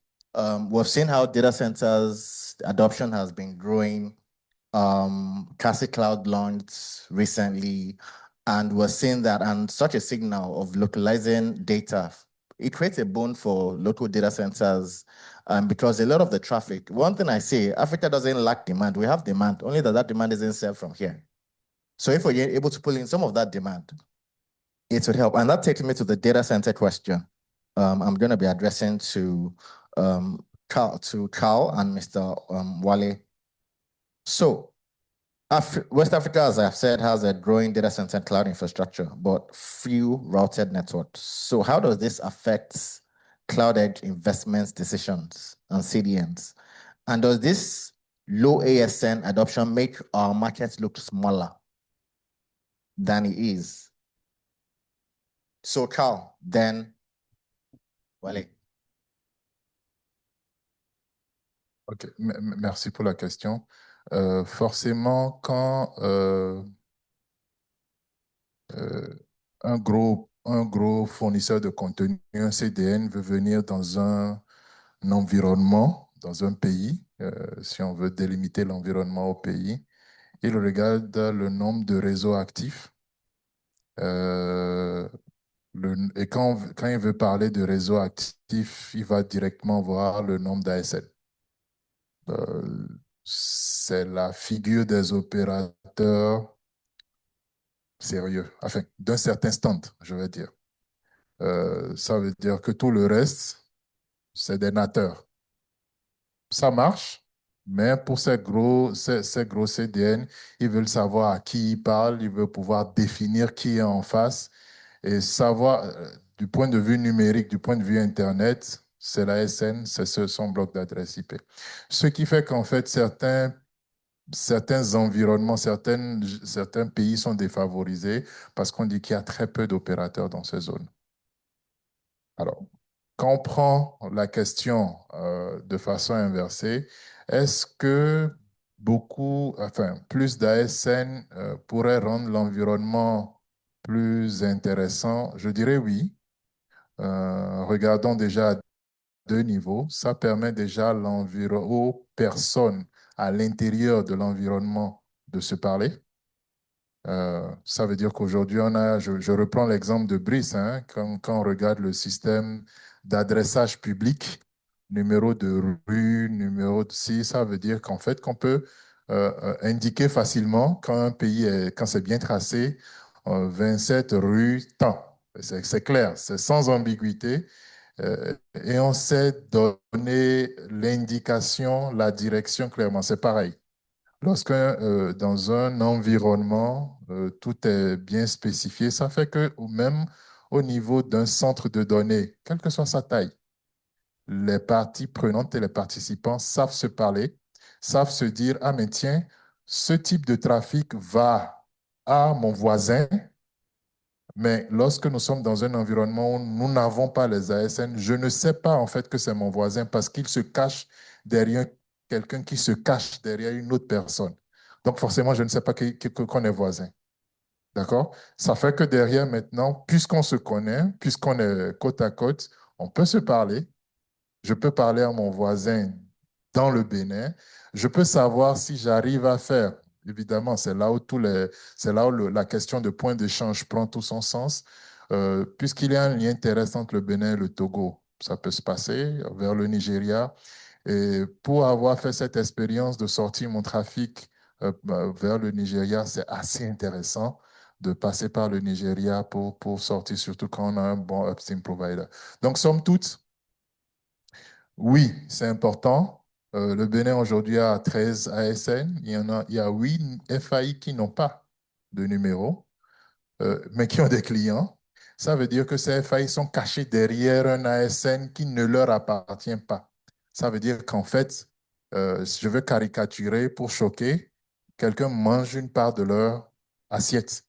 we've seen how data centers adoption has been growing. Cassie Cloud launched recently, and we're seeing that, and such a signal of localizing data, it creates a boon for local data centers because a lot of the traffic, one thing I say, Africa doesn't lack demand. We have demand, only that demand isn't served from here. So if we're able to pull in some of that demand, it would help. And that takes me to the data center question. I'm going to be addressing to Carl and Mr. Wale. So West Africa, as I've said, has a growing data center and cloud infrastructure, but few routed networks. So how does this affect cloud edge investments decisions and CDNs? And does this low ASN adoption make our market look smaller than it is? So Carl, then Wale. Ok, merci pour la question. Forcément, quand un gros fournisseur de contenu, un CDN, veut venir dans un environnement, dans un pays, si on veut délimiter l'environnement au pays, il regarde le nombre de réseaux actifs. Et quand il veut parler de réseaux actifs, il va directement voir le nombre d'ASN. C'est la figure des opérateurs sérieux, enfin, d'un certain stand, je vais dire. Ça veut dire que tout le reste, c'est des nateurs. Ça marche, mais pour ces gros CDN, ils veulent savoir à qui ils parlent, ils veulent pouvoir définir qui est en face et savoir, du point de vue numérique, du point de vue Internet, c'est la SN, c'est son bloc d'adresse IP. Ce qui fait qu'en fait, certains environnements, certains pays sont défavorisés parce qu'on dit qu'il y a très peu d'opérateurs dans ces zones. Alors, quand on prend la question de façon inversée, est-ce que plus d'ASN pourrait rendre l'environnement plus intéressant? Je dirais oui. Regardons déjà à deux niveaux. Ça permet déjà aux personnes à l'intérieur de l'environnement de se parler. Ça veut dire qu'aujourd'hui, je reprends l'exemple de Brice, hein, quand on regarde le système d'adressage public, numéro de rue, numéro de si, ça veut dire qu'en fait, qu'on peut indiquer facilement quand un pays quand c'est bien tracé, 27 rue, tant. C'est clair, c'est sans ambiguïté. Et on sait donner l'indication, la direction clairement. C'est pareil. Lorsque dans un environnement, tout est bien spécifié, ça fait que même au niveau d'un centre de données, quelle que soit sa taille, les parties prenantes et les participants savent se parler, savent se dire, ah mais tiens, ce type de trafic va à mon voisin, mais lorsque nous sommes dans un environnement où nous n'avons pas les ASN, je ne sais pas en fait que c'est mon voisin parce qu'il se cache derrière quelqu'un qui se cache derrière une autre personne. Donc forcément, je ne sais pas qu'on est voisin. D'accord? Ça fait que derrière maintenant, puisqu'on se connaît, puisqu'on est côte à côte, on peut se parler. Je peux parler à mon voisin dans le Bénin. Je peux savoir si j'arrive à faire. Évidemment, c'est là où la question de point d'échange prend tout son sens, puisqu'il y a un lien terrestre entre le Bénin et le Togo. Ça peut se passer vers le Nigeria. Et pour avoir fait cette expérience de sortir mon trafic vers le Nigeria, c'est assez intéressant de passer par le Nigeria pour sortir, surtout quand on a un bon upstream provider. Donc, somme toute, Oui, c'est important. Le Bénin aujourd'hui a 13 ASN. Il y a 8 FAI qui n'ont pas de numéro, mais qui ont des clients. Ça veut dire que ces FAI sont cachés derrière un ASN qui ne leur appartient pas. Ça veut dire qu'en fait, je veux caricaturer pour choquer, quelqu'un mange une part de leur assiette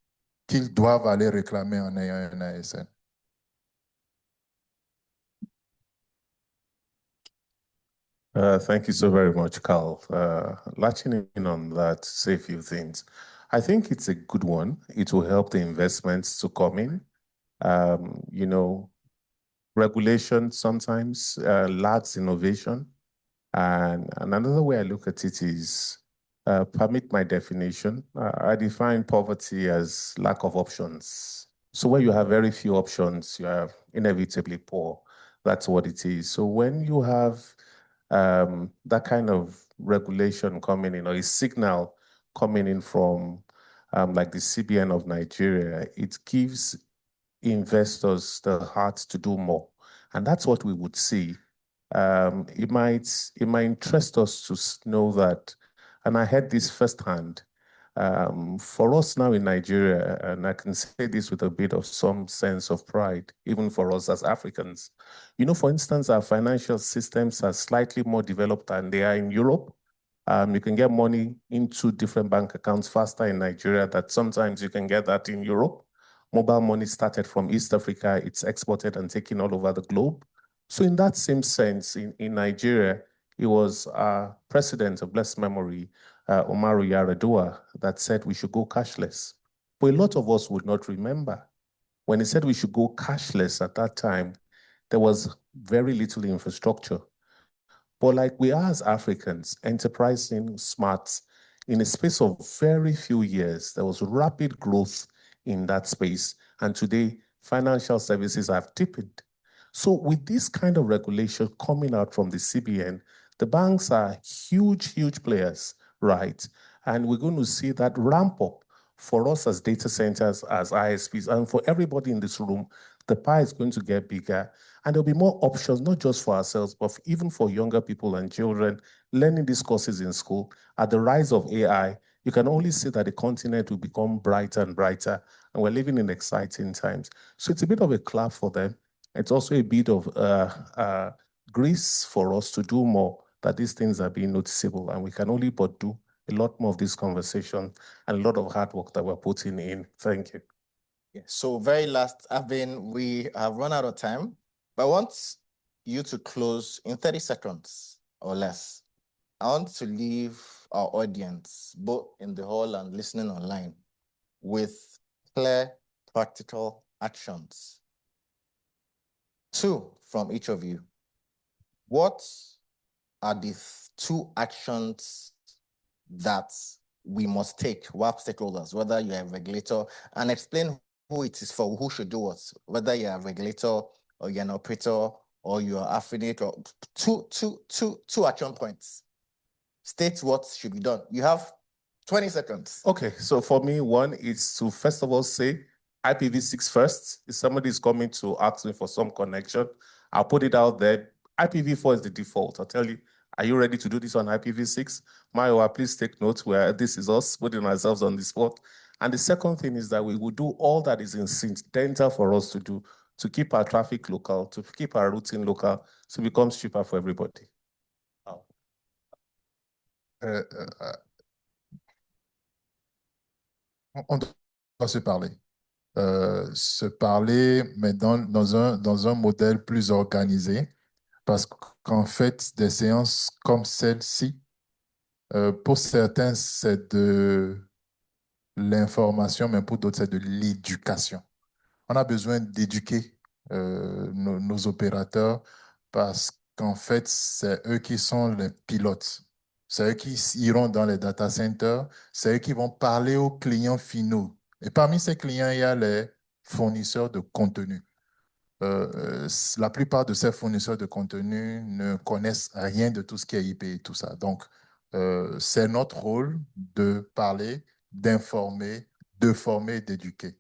qu'ils doivent aller réclamer en ayant un ASN. Thank you so very much, Carl. Latching in on that to say a few things. I think it's a good one. It will help the investments to come in. You know, regulation sometimes lags innovation. And another way I look at it is, permit my definition. I define poverty as lack of options. So where you have very few options, you are inevitably poor. That's what it is. So when you have that kind of regulation coming in, or a signal coming in from like the CBN of Nigeria, it gives investors the heart to do more. And that's what we would see. It might interest us to know that, and I heard this firsthand, for us now in Nigeria, and I can say this with a bit of some sense of pride, even for us as Africans. You know, for instance, our financial systems are slightly more developed than they are in Europe. You can get money into different bank accounts faster in Nigeria than sometimes you can get that in Europe. Mobile money started from East Africa. It's exported and taken all over the globe. So in that same sense, in Nigeria, it was our president of blessed memory, Umaru Yar'Adua, that said we should go cashless. But a lot of us would not remember. When he said we should go cashless at that time, there was very little infrastructure. But like we are as Africans, enterprising, smart, in a space of very few years, there was rapid growth in that space. And today, financial services have deepened. So with this kind of regulation coming out from the CBN, the banks are huge, huge players, right? And we're going to see that ramp up for us as data centers, as ISPs, and for everybody in this room. The pie is going to get bigger, and there'll be more options, not just for ourselves, but even for younger people and children learning these courses in school. At the rise of AI, you can only see that the continent will become brighter and brighter, and we're living in exciting times. So it's a bit of a clap for them. It's also a bit of grace for us to do more, that these things are being noticeable, and we can only but do a lot more of this conversation and a lot of hard work that we're putting in. Thank you. Yeah, so very last, we have run out of time, but I want you to close in 30 seconds or less. I want to leave our audience, both in the hall and listening online, with clear, practical actions. 2 from each of you. What are the 2 actions that we must take, WAP stakeholders, whether you're a regulator, and explain who it is for, who should do what, whether you're a regulator or you're an operator or you're affiliate, or two action points. State what should be done. You have 20 seconds. Okay, so for me, one is to first of all say IPv6 first. If somebody is coming to ask me for some connection, I'll put it out there. IPv4 is the default. I'll tell you, are you ready to do this on IPv6? Mayowa, please take note where this is us putting ourselves on the spot. And the second thing is that we will do all that is incidental for us to do to keep our traffic local, to keep our routing local, so it becomes cheaper for everybody. On doit se parler, mais dans un modèle plus organisé, parce qu'en fait, des séances comme celle-ci, pour certains, c'est de l'information, mais pour d'autres, c'est de l'éducation. On a besoin d'éduquer nos opérateurs parce qu'en fait, c'est eux qui sont les pilotes. C'est eux qui iront dans les data centers, c'est eux qui vont parler aux clients finaux. Et parmi ces clients, il y a les fournisseurs de contenu. La plupart de ces fournisseurs de contenu ne connaissent rien de tout ce qui est IP et tout ça. Donc, c'est notre rôle de parler, d'informer, de former et d'éduquer.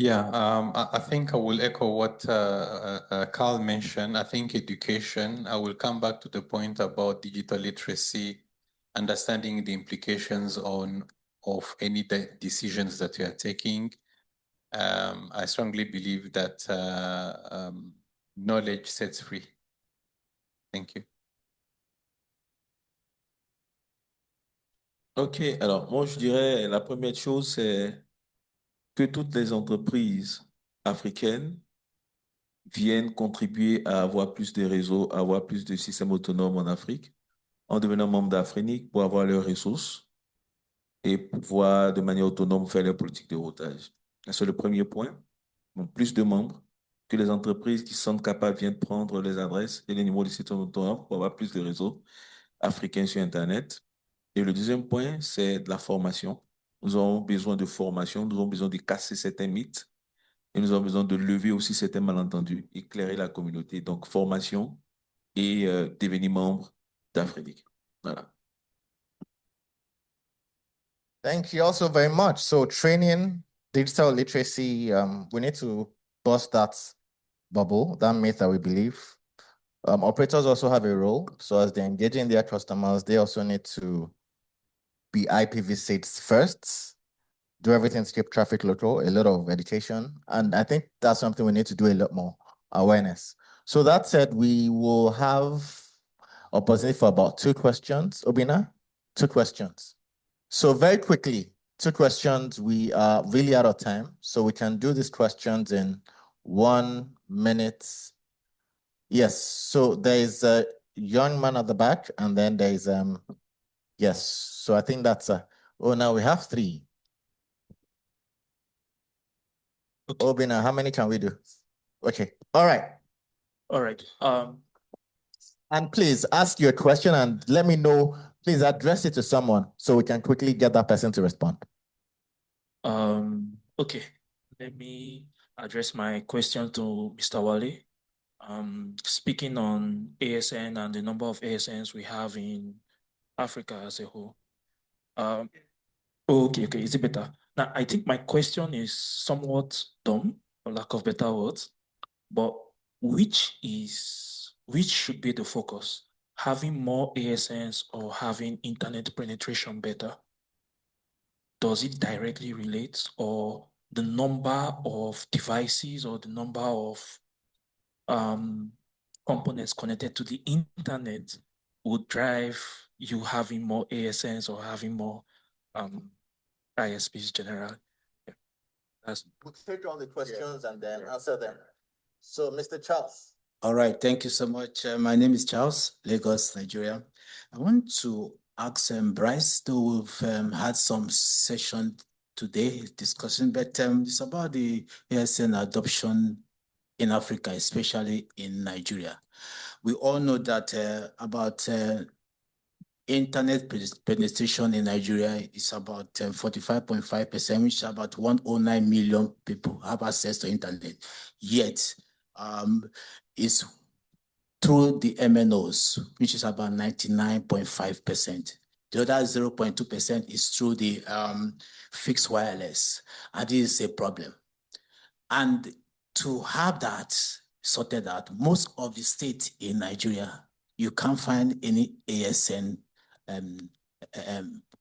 Yeah, I think I will echo what Carl mentioned. I think education, I will come back to the point about digital literacy, understanding the implications of any decisions that we are taking. I strongly believe that knowledge sets free. Thank you. OK, alors moi je dirais la première chose, c'est que toutes les entreprises africaines viennent contribuer à avoir plus de réseaux, à avoir plus de systèmes autonomes en Afrique, en devenant membre d'Afrique pour avoir leurs ressources et pouvoir de manière autonome faire leur politique de routage. C'est le premier point. Donc, plus de membres, que les entreprises qui sont capables viennent prendre les adresses et les numéros de systèmes autonomes pour avoir plus de réseaux africains sur Internet. Et le deuxième point, c'est de la formation. Nous avons besoin de formation, nous avons besoin de casser certains mythes et nous avons besoin de lever aussi certains malentendus, éclairer la communauté. Donc, formation et devenir membre d'Afrique. Voilà. Thank you also very much. So training, digital literacy, we need to bust that bubble, that myth that we believe. Operators also have a role. So as they're engaging their customers, they also need to be IPv6 first, do everything to keep traffic local, a lot of education. And I think that's something we need to do a lot more, awareness. So that said, we will have opportunity for about 2 questions. Obina, 2 questions. So very quickly, 2 questions. We are really out of time, so we can do these questions in 1 minute. Yes, so there is a young man at the back, and then there is, yes, so I think that's, oh, now we have 3. Okay. Obina, how many can we do? Okay, all right. All right. And please ask your question and let me know, please address it to someone so we can quickly get that person to respond. Okay, let me address my question to Mr. Wale. Speaking on ASN and the number of ASNs we have in Africa as a whole. Okay, is it better? Now, I think my question is somewhat dumb, for lack of better words, but which should be the focus? Having more ASNs or having internet penetration better? Does it directly relate, or the number of devices or the number of components connected to the internet would drive you having more ASNs or having more ISPs generally? Yeah. We'll take all the questions and then answer them. So, Mr. Charles. All right, thank you so much. My name is Charles, Lagos, Nigeria. I want to ask Bryce, though we've had some session today discussing, but it's about the ASN adoption in Africa, especially in Nigeria. We all know that about internet penetration in Nigeria is about 45.5%, which is about 109 million people have access to internet. Yet, it's through the MNOs, which is about 99.5%. The other 0.2% is through the fixed wireless, and this is a problem. And to have that sorted out, most of the states in Nigeria, you can't find any ASN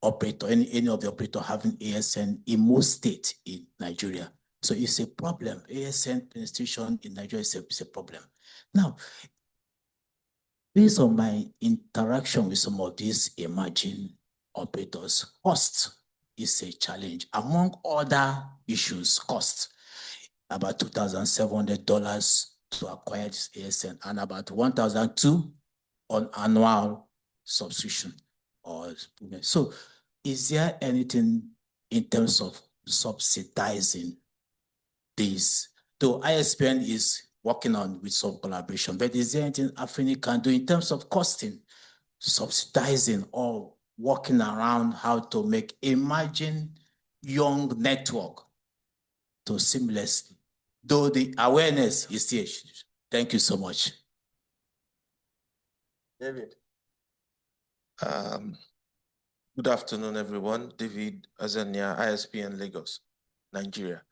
operator, any of the operator having ASN in most states in Nigeria. So it's a problem. ASN penetration in Nigeria is a problem. Now, based on my interaction with some of these emerging operators, cost is a challenge. Among other issues, cost, about $2,700 to acquire this ASN and about $1,200 on annual subscription. So is there anything in terms of subsidizing this? Though ISPN is working on with some collaboration, but is there anything Africa can do in terms of costing, subsidizing, or working around how to make emerging young network to seamlessly, though the awareness is still. Thank you so much. David. Good afternoon, everyone. David Azania, ISPN Lagos, Nigeria.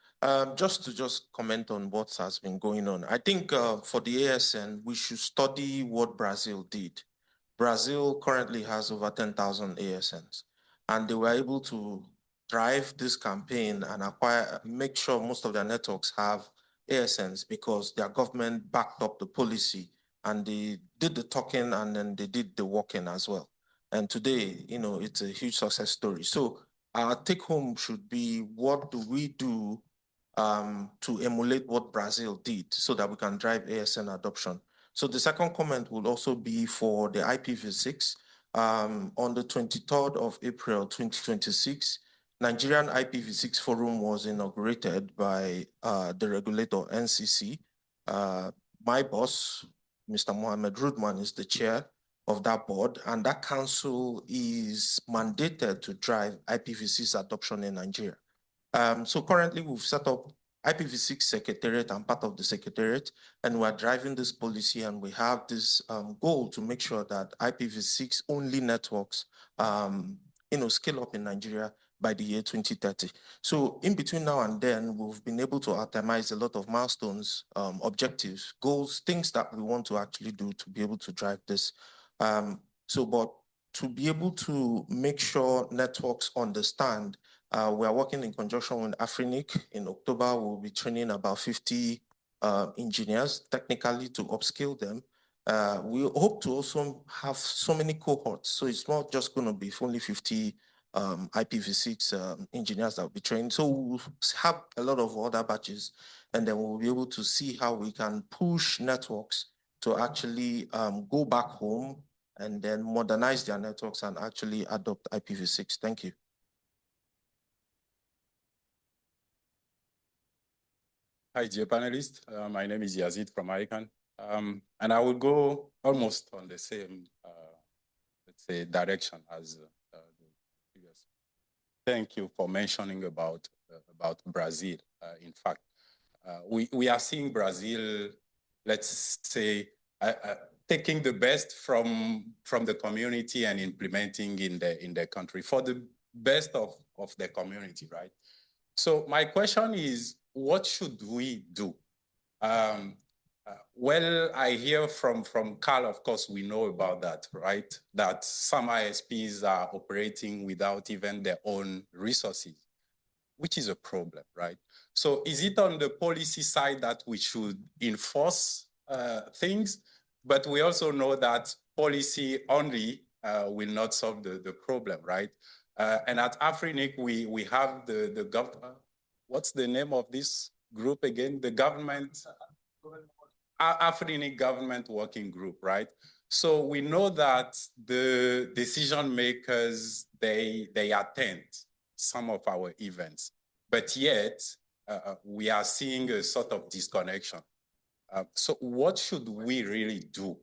Just to comment on what has been going on. I think for the ASN, we should study what Brazil did. Brazil currently has over 10,000 ASNs, and they were able to drive this campaign and make sure most of their networks have ASNs because their government backed up the policy and they did the talking and then they did the walking as well. And today, it's a huge success story. So our take home should be, what do we do to emulate what Brazil did so that we can drive ASN adoption? So the second comment will also be for the IPv6. On the 23rd of April, 2026, Nigerian IPv6 Forum was inaugurated by the regulator, NCC. My boss, Mr. Mohammed Rudman, is the chair of that board, and that council is mandated to drive IPv6 adoption in Nigeria. So currently we've set up IPv6 Secretariat. I'm part of the Secretariat, and we're driving this policy, and we have this goal to make sure that IPv6 only networks scale up in Nigeria by the year 2030. So in between now and then, we've been able to itemize a lot of milestones, objectives, goals, things that we want to actually do to be able to drive this. But to be able to make sure networks understand, we are working in conjunction with Afrinic. In October, we'll be training about 50 engineers technically to upskill them. We hope to also have so many cohorts. So it's not just going to be only 50 IPv6 engineers that will be trained. So we'll have a lot of other batches, and then we'll be able to see how we can push networks to actually go back home and then modernize their networks and actually adopt IPv6. Thank you. Hi, dear panelists. My name is Yazid from ICANN. And I will go almost on the same, let's say, direction as the previous. Thank you for mentioning about Brazil. In fact, we are seeing Brazil, let's say, taking the best from the community and implementing in the country for the best of the community, right? So my question is, what should we do? Well, I hear from Carl, of course, we know about that, right? That some ISPs are operating without even their own resources, which is a problem, right? So is it on the policy side that we should enforce things? But we also know that policy only will not solve the problem, right? And at Afrinic, we have the government. What's the name of this group again? The government, Afrinic Government Working Group, right? So we know that the decision makers, they attend some of our events, but yet we are seeing a sort of disconnection. So what should we really do?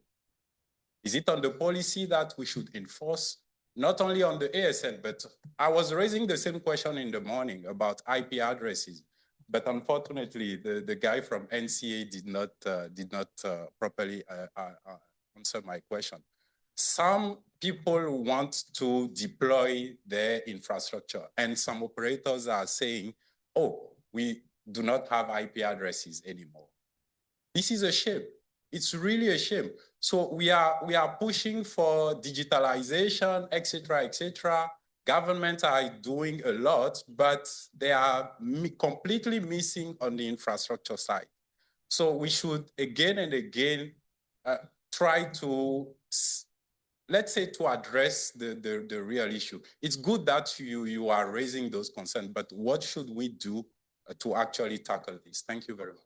Is it on the policy that we should enforce? Not only on the ASN, but I was raising the same question in the morning about IP addresses, but unfortunately, the guy from NCA did not properly answer my question. Some people want to deploy their infrastructure, and some operators are saying, "Oh, we do not have IP addresses anymore." This is a shame. It's really a shame. So we are pushing for digitalization, et cetera, Governments are doing a lot, but they are completely missing on the infrastructure side. So we should again and again try to, let's say, to address the real issue. It's good that you are raising those concerns, but what should we do to actually tackle this? Thank you very much.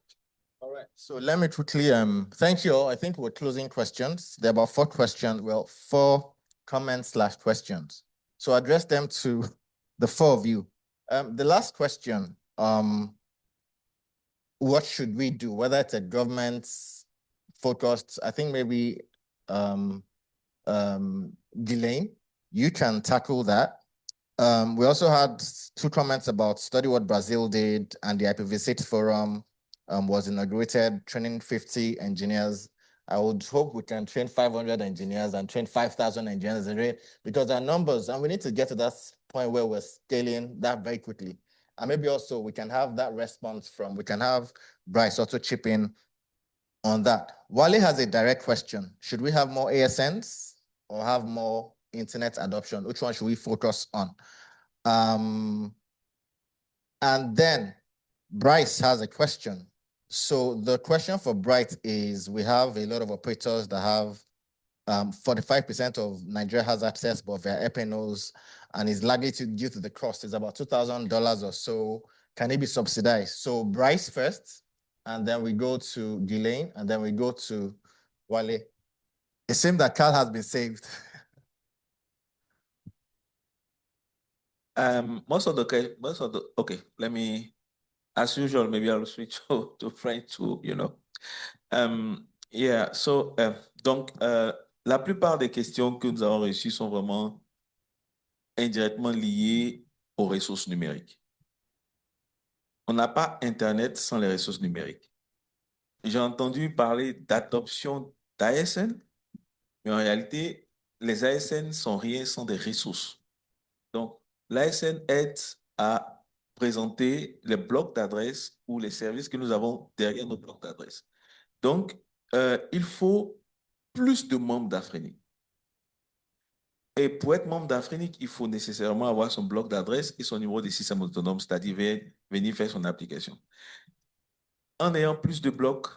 All right, so let me quickly, thank you all. I think we're closing questions. There are about 4 questions, well, 4 comments/questions. So address them to the 4 of you. The last question, what should we do? Whether it's a government focused, I think maybe Ghislaine, you can tackle that. We also had 2 comments about study what Brazil did, and the IPv6 forum was inaugurated, training 50 engineers. I would hope we can train 500 engineers and train 5,000 engineers a day, because our numbers, and we need to get to that point where we're scaling that very quickly. And maybe also we can have that response we can have Bryce also chip in on that. Wale has a direct question. Should we have more ASNs or have more internet adoption? Which one should we focus on? And then Bryce has a question. So the question for Bryce is, we have a lot of operators that have 45% of Nigeria has access, but via FNOs, and is likely to, due to the cost, is about $2,000 or so. Can it be subsidized? So Bryce first, and then we go to Ghislaine, and then we go to Wale. It seems that Carl has been saved. Okay, let me, as usual, maybe I'll switch to French too, you know. Yeah, so, donc, la plupart des questions que nous avons reçues sont vraiment indirectement liées aux ressources numériques. On n'a pas Internet sans les ressources numériques. J'ai entendu parler d'adoption d'ASN, mais en réalité, les ASN sont rien sans des ressources. Donc, l'ASN aide à présenter les blocs d'adresse ou les services que nous avons derrière nos blocs d'adresse. Donc, il faut plus de membres d'Afrenic. Et pour être membre d'Afrenic, il faut nécessairement avoir son bloc d'adresse et son numéro de système autonome, c'est-à-dire venir faire son application. En ayant plus de blocs,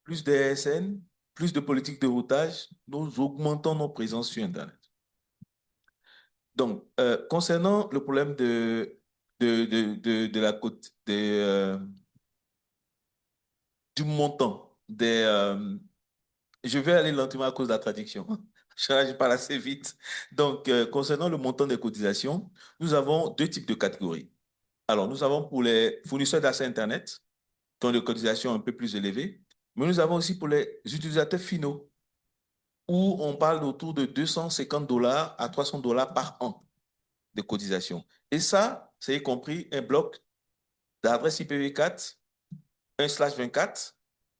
plus d'ASN, plus de politiques de routage, nous augmentons nos présences sur Internet. Donc, concernant le problème de la cote, du montant je vais aller lentement à cause de la traduction. Je parle assez vite. Donc, concernant le montant des cotisations, nous avons deux types de catégories. Alors, nous avons pour les fournisseurs d'accès Internet, qui ont des cotisations un peu plus élevées, mais nous avons aussi pour les utilisateurs finaux, où on parle autour de $250 à $300 par an de cotisation. Et ça, c'est y compris un bloc d'adresse IPv4, 1/24,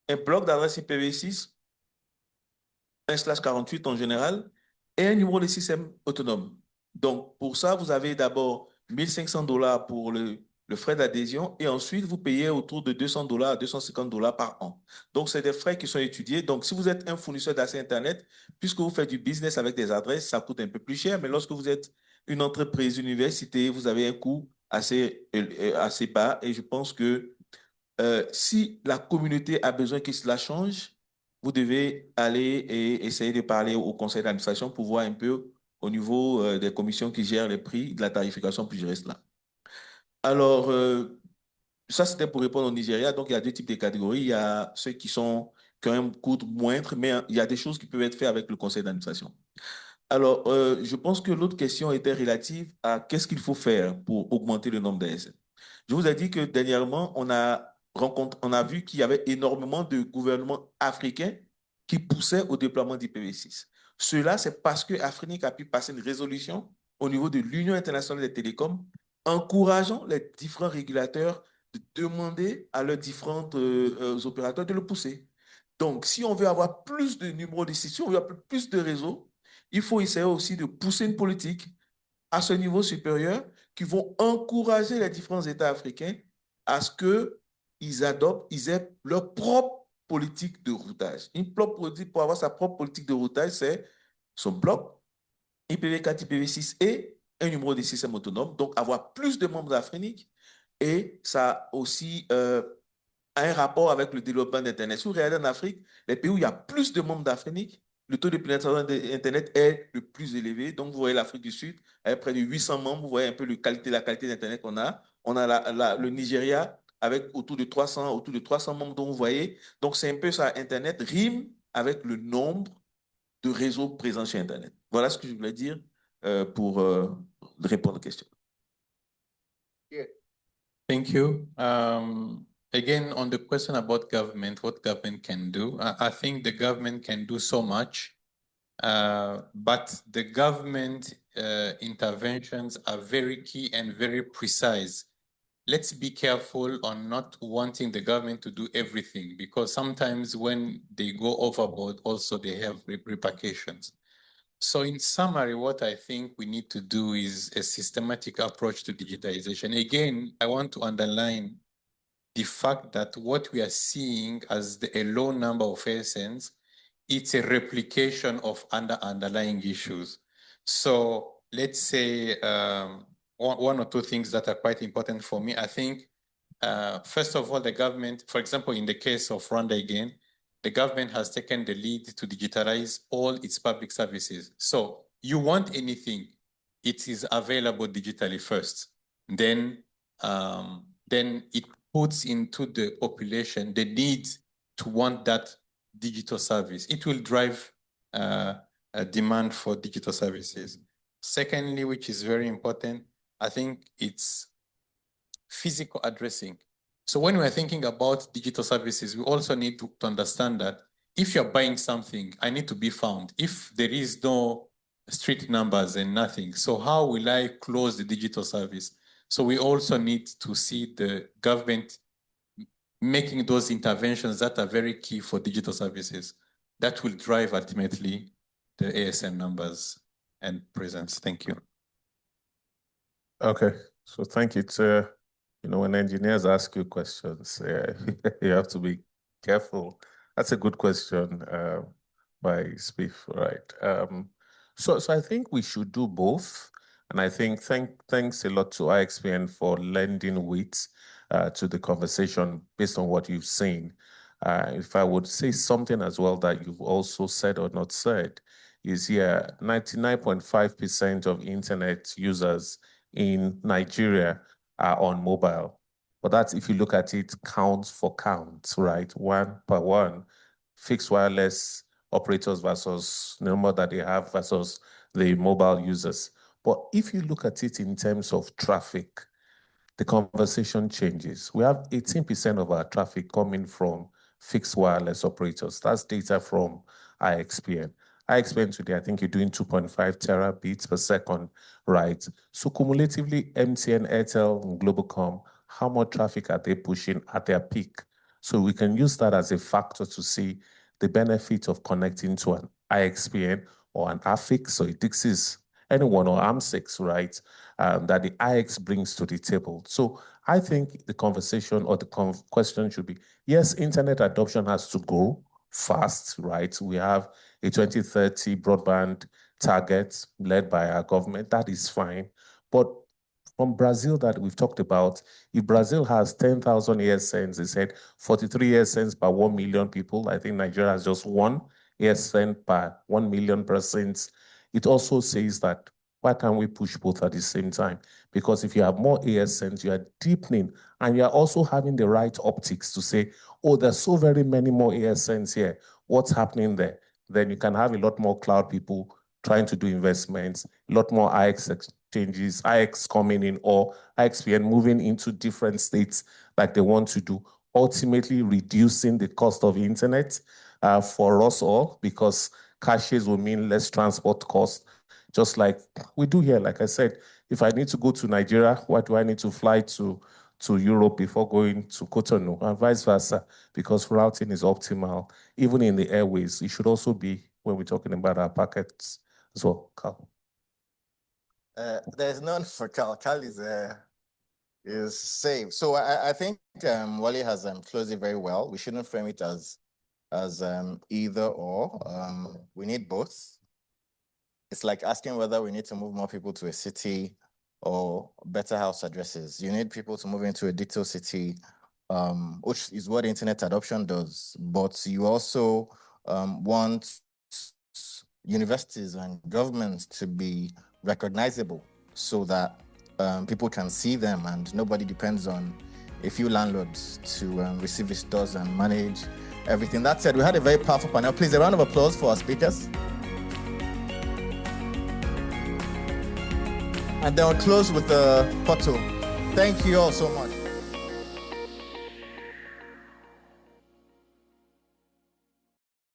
un bloc d'adresse IPv6, 1/48 en général, et un numéro de système autonome. Donc, pour ça, vous avez d'abord $1,500 pour le frais d'adhésion, et ensuite, vous payez autour de $200 à $250 par an. Donc, c'est des frais qui sont étudiés. Donc, si vous êtes un fournisseur d'accès Internet, puisque vous faites du business avec des adresses, ça coûte un peu plus cher, mais lorsque vous êtes une entreprise, université, vous avez un coût assez bas, et je pense que si la communauté a besoin que cela change, vous devez aller et essayer de parler au conseil d'administration pour voir un peu au niveau des commissions qui gèrent les prix de la tarification, puis je reste là. Alors, ça, c'était pour répondre au Nigeria. Donc, il y a deux types de catégories. Il y a ceux qui ont un coût moindre, mais il y a des choses qui peuvent être faites avec le conseil d'administration. Alors, je pense que l'autre question était relative à qu'est-ce qu'il faut faire pour augmenter le nombre d'ASN. Je vous ai dit que dernièrement, on a vu qu'il y avait énormément de gouvernements africains qui poussaient au déploiement d'IPv6. Cela, c'est parce que Afrinic a pu passer une résolution au niveau de l'Union internationale des télécoms, encourageant les différents régulateurs de demander à leurs différents opérateurs de le pousser. Donc, si on veut avoir plus de numéros de sites, si on veut avoir plus de réseaux, il faut essayer aussi de pousser une politique à ce niveau supérieur qui vont encourager les différents États africains à ce qu'ils adoptent, ils aient leur propre politique de routage. Une propre politique, pour avoir sa propre politique de routage, c'est son bloc, IPv4, IPv6 et un numéro de système autonome. Donc, avoir plus de membres d'Afrique et ça aussi a un rapport avec le développement d'Internet. Si vous regardez en Afrique, les pays où il y a plus de membres d'Afrique, le taux de pénétration d'Internet est le plus élevé. Donc, vous voyez l'Afrique du Sud avec près de 800 membres. Vous voyez un peu la qualité d'Internet qu'on a. On a le Nigeria avec autour de 300 membres dont vous voyez. Donc, c'est un peu ça. Internet rime avec le nombre de réseaux présents sur Internet. Voilà ce que je voulais dire pour répondre aux questions. Thank you. Again, on the question about government, what government can do, I think the government can do so much, but the government interventions are very key and very precise. Let's be careful on not wanting the government to do everything, because sometimes when they go overboard, also they have repercussions. So in summary, what I think we need to do is a systematic approach to digitization. Again, I want to underline the fact that what we are seeing as a low number of ASNs, it's a replication of underlying issues. So let's say one or two things that are quite important for me. I think, first of all, the government, for example, in the case of Rwanda again, the government has taken the lead to digitalize all its public services. So you want anything, it is available digitally first. Then it puts into the population the need to want that digital service. It will drive a demand for digital services. Secondly, which is very important, I think it's physical addressing. So when we're thinking about digital services, we also need to understand that if you're buying something, I need to be found. If there is no street numbers and nothing, so how will I close the digital service? So we also need to see the government making those interventions that are very key for digital services that will drive ultimately the ASN numbers and presence. Thank you. Okay, so thank you. You know, when engineers ask you questions, you have to be careful. That's a good question by Spiff, right? So I think we should do both. And I think thanks a lot to IXPN for lending weight to the conversation based on what you've seen. If I would say something as well that you've also said or not said, is 99.5% of internet users in Nigeria are on mobile. But that's, if you look at it, count for count, right? One per one, fixed wireless operators versus the number that they have versus the mobile users. But if you look at it in terms of traffic, the conversation changes. We have 18% of our traffic coming from fixed wireless operators. That's data from IXPN. IXPN today, I think you're doing 2.5 terabits per second, right? So cumulatively, MTN, Airtel, and Globacom, how much traffic are they pushing at their peak? So we can use that as a factor to see the benefit of connecting to an IXPN or an AFIX, so it is anyone, or AMSIX, right, that the IX brings to the table. So I think the conversation or the question should be, yes, internet adoption has to go fast, right? We have a 2030 broadband target led by our government. That is fine. But from Brazil that we've talked about, if Brazil has 10,000 ASNs, they said 43 ASNs per 1 million people. I think Nigeria has just 1 ASN per 1 million persons. It also says that why can't we push both at the same time? Because if you have more ASNs, you are deepening, and you are also having the right optics to say, oh, there's so very many more ASNs here. What's happening there? Then you can have a lot more cloud people trying to do investments, a lot more IX exchanges, IX coming in, or IXPN moving into different states like they want to do, ultimately reducing the cost of internet for us all, because caches will mean less transport cost, just like we do here. Like I said, if I need to go to Nigeria, why do I need to fly to Europe before going to Cotonou, and vice versa, because routing is optimal. Even in the airways, it should also be when we're talking about our packets as well. Carl. There's none for Carl. Carl is safe. So I think Wally has closed it very well. We shouldn't frame it as either or. We need both. It's like asking whether we need to move more people to a city or better house addresses. You need people to move into a digital city, which is what internet adoption does. But you also want universities and governments to be recognizable so that people can see them and nobody depends on a few landlords to receive visitors and manage everything. That said, we had a very powerful panel. Please, a round of applause for our speakers. And then we'll close with the photo. Thank you all so much.